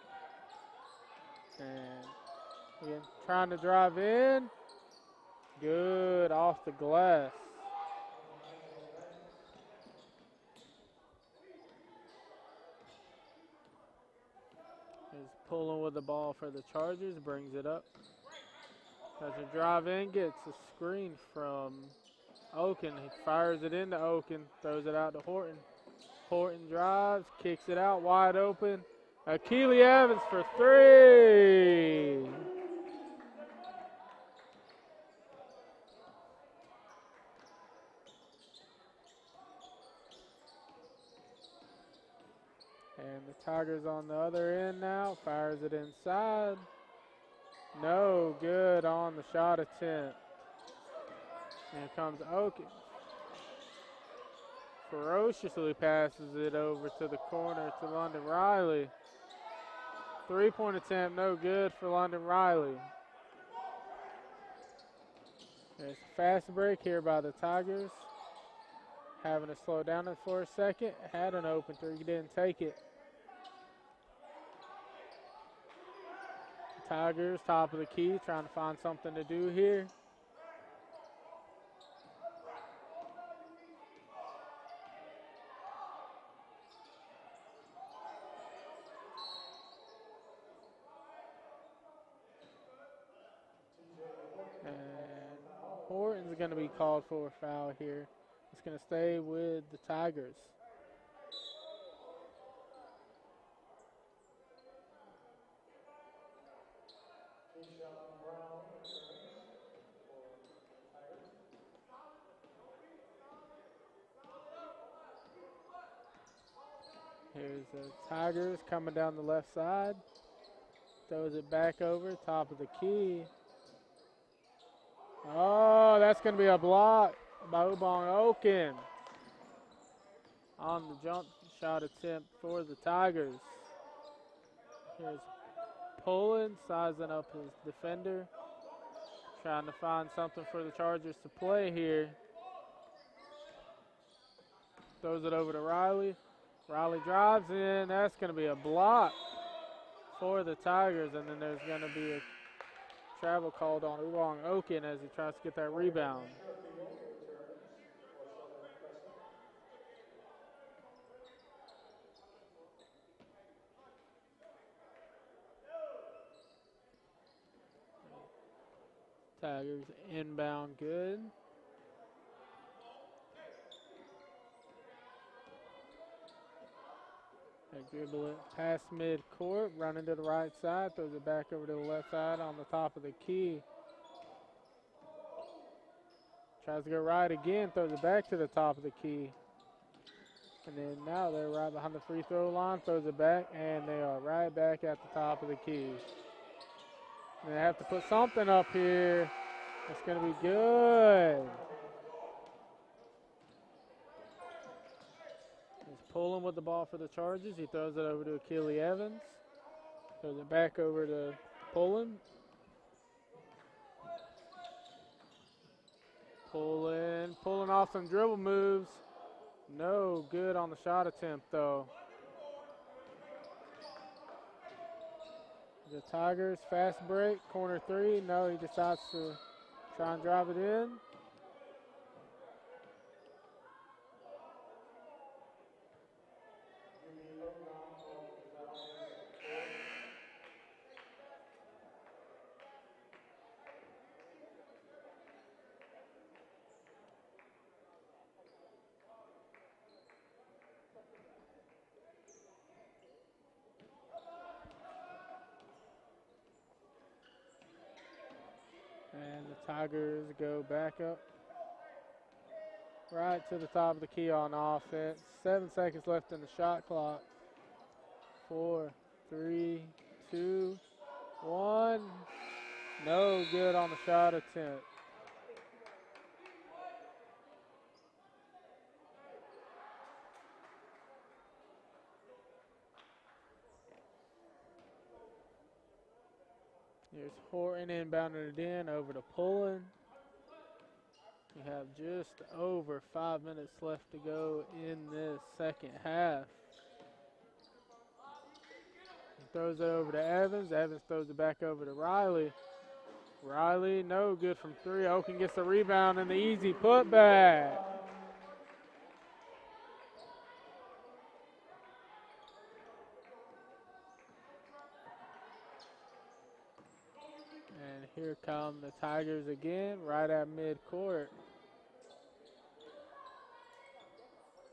Speaker 3: And again, trying to drive in. Good off the glass. He's pulling with the ball for the Chargers. Brings it up. As a drive in, gets a screen from Oken. He fires it into Oken. Throws it out to Horton. Horton drives, kicks it out wide open. Keely Evans for three. And the Tigers on the other end now. Fires it inside. No good on the shot attempt. Here comes Oken. Ferociously passes it over to the corner to London Riley. Three-point attempt, no good for London Riley. There's a fast break here by the Tigers. Having to slow down it for a second. Had an open three, didn't take it. Tigers, top of the key, trying to find something to do here. And Horton's going to be called for a foul here. It's going to stay with the Tigers. Here's the Tigers coming down the left side. Throws it back over, top of the key. Oh, that's going to be a block by Ubong Oken on the jump shot attempt for the Tigers. Here's Poland sizing up his defender, trying to find something for the Chargers to play here. Throws it over to Riley. Riley drives in. That's going to be a block for the Tigers, and then there's going to be a travel called on Ubong Oken as he tries to get that rebound. Tigers inbound good. They dribble it past mid-court, running to the right side, throws it back over to the left side on the top of the key. Tries to go right again, throws it back to the top of the key. And then now they're right behind the free throw line, throws it back, and they are right back at the top of the key. And they have to put something up here. It's going to be good. He's pulling with the ball for the Chargers. He throws it over to Keely Evans. Throws it back over to Pullen. Pulling off some dribble moves. No good on the shot attempt, though. The Tigers, fast break, corner three. No, he decides to try and drive it in. Tigers go back up right to the top of the key on offense. 7 seconds left in the shot clock. 4, 3, 2, 1. No good on the shot attempt. Here's Horton inbounding it in over to Pullen. We have just over 5 minutes left to go in this second half. He throws it over to Evans. Evans throws it back over to Riley. Riley, no good from 3. Oken gets the rebound and the easy putback. And here come the Tigers again, right at midcourt.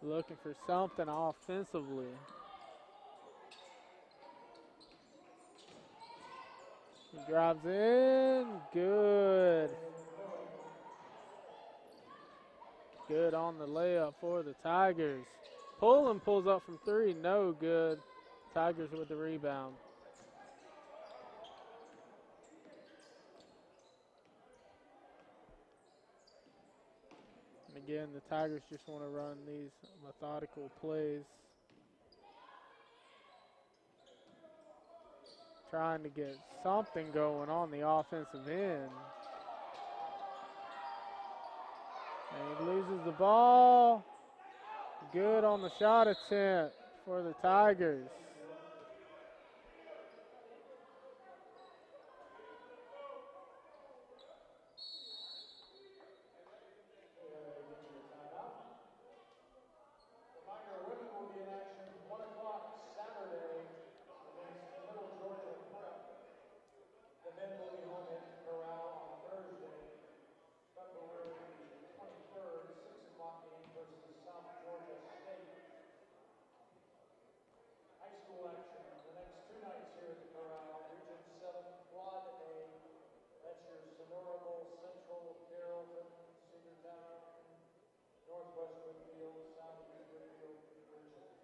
Speaker 3: Looking for something offensively. He drives in, good. Good on the layup for the Tigers. Pullen pulls up from 3, no good. Tigers with the rebound. And again, the Tigers just want to run these methodical plays. Trying to get something going on the offensive end. And he loses the ball. Good on the shot attempt for the Tigers.
Speaker 2: Reminder, women will be in action 1 o'clock Saturday against Middle Georgia Prep. The men will be home at Corral on Thursday, February 23rd, 6 o'clock game versus South Georgia State. High school action the next 2 nights here at the Corral. Region 7 Quad A. That's your Sonora Bowl, Central, Carrollton, Cedartown, Northwest Whitfield, Southeast Whitfield, Richmond.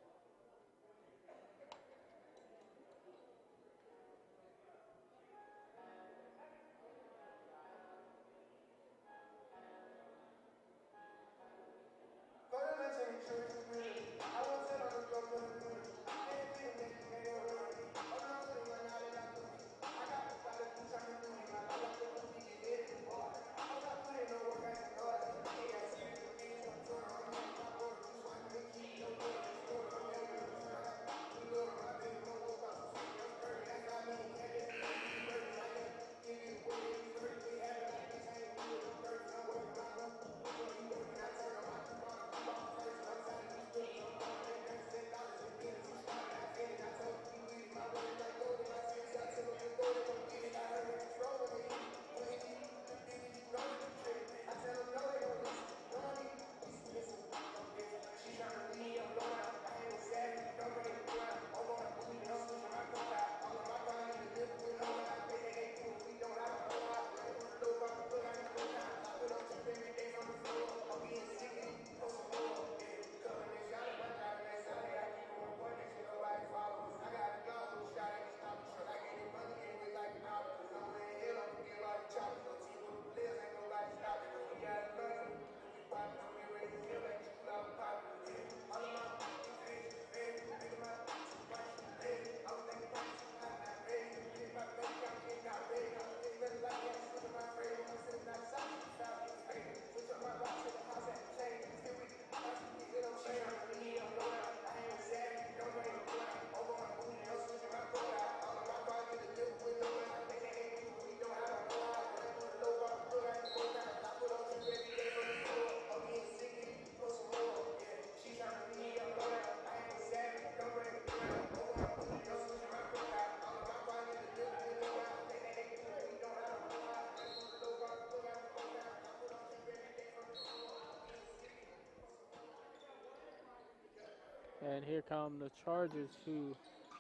Speaker 3: And here come the Chargers, who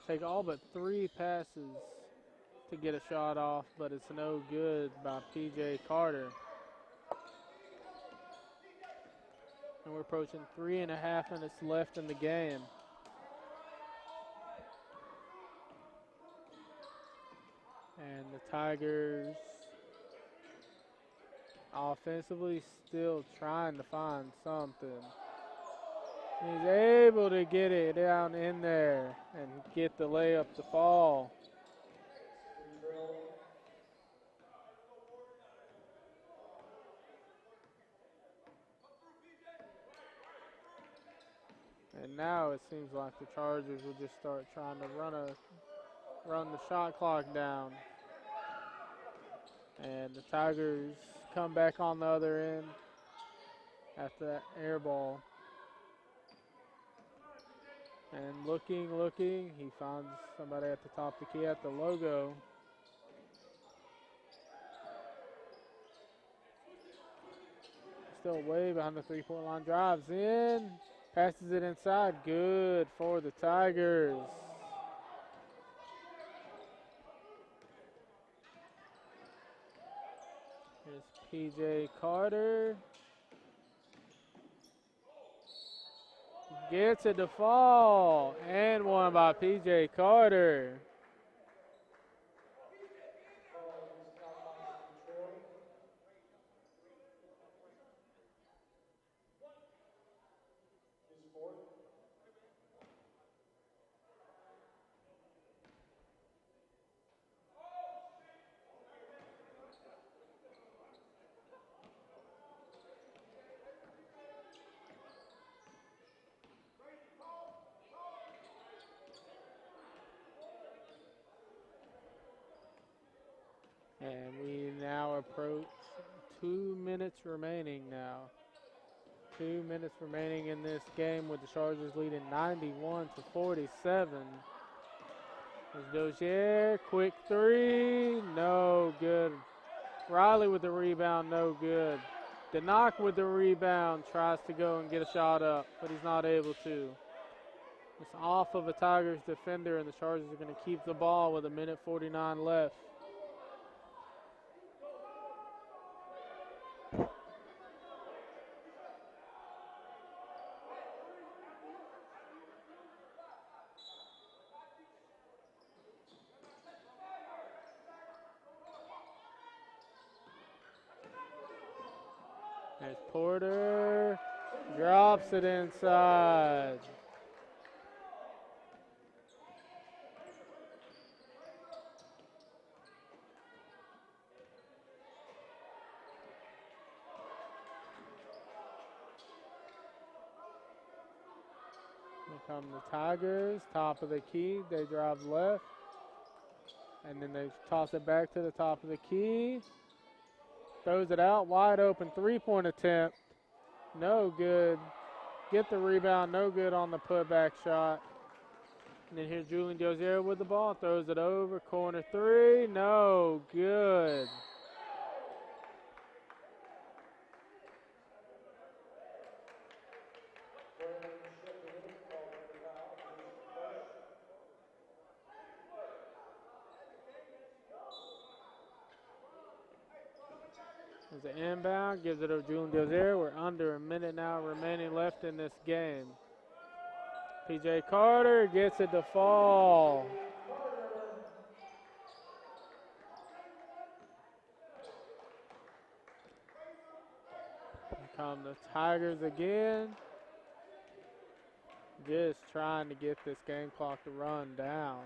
Speaker 3: take all but 3 passes to get a shot off, but it's no good by P.J. Carter. And we're approaching 3.5 minutes left in the game. And the Tigers offensively still trying to find something. He's able to get it down in there and get the layup to fall. And now it seems like the Chargers will just start trying to run the shot clock down. And the Tigers come back on the other end after that air ball. And looking, he finds somebody at the top of the key at the logo. Still way behind the three-point line, drives in, passes it inside, good for the Tigers. Here's P.J. Carter. Gets it to fall, and one by P.J. Carter. And we now approach 2 minutes remaining now. 2 minutes remaining in this game with the Chargers leading 91-47. There's Dozier, quick three, no good. Riley with the rebound, no good. Denock with the rebound, tries to go and get a shot up, but he's not able to. It's off of a Tigers defender, and the Chargers are going to keep the ball with 1:49 left. There's Porter, drops it inside. Here come the Tigers, top of the key. They drive left, and then they toss it back to the top of the key. Throws it out, wide open, three-point attempt. No good. Get the rebound, no good on the putback shot. And then here's Julian Dozier with the ball, throws it over, corner three, no good. There's an inbound, gives it to Julian Dozier. We're under a minute now remaining left in this game. P.J. Carter gets it to fall. Here come the Tigers again. Just trying to get this game clock to run down.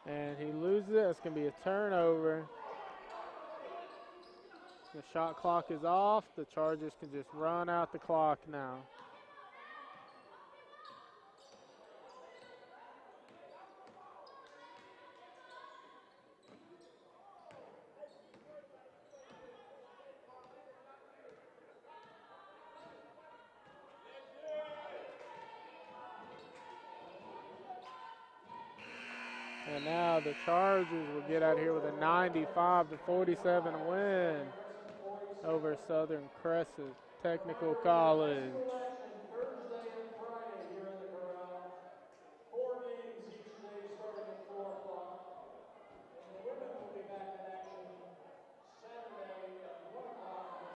Speaker 3: And he loses it. It's going to be a turnover. The shot clock is off. The Chargers can just run out the clock now. And now the Chargers will get out here with a 95-47 win over Southern Crescent Technical College.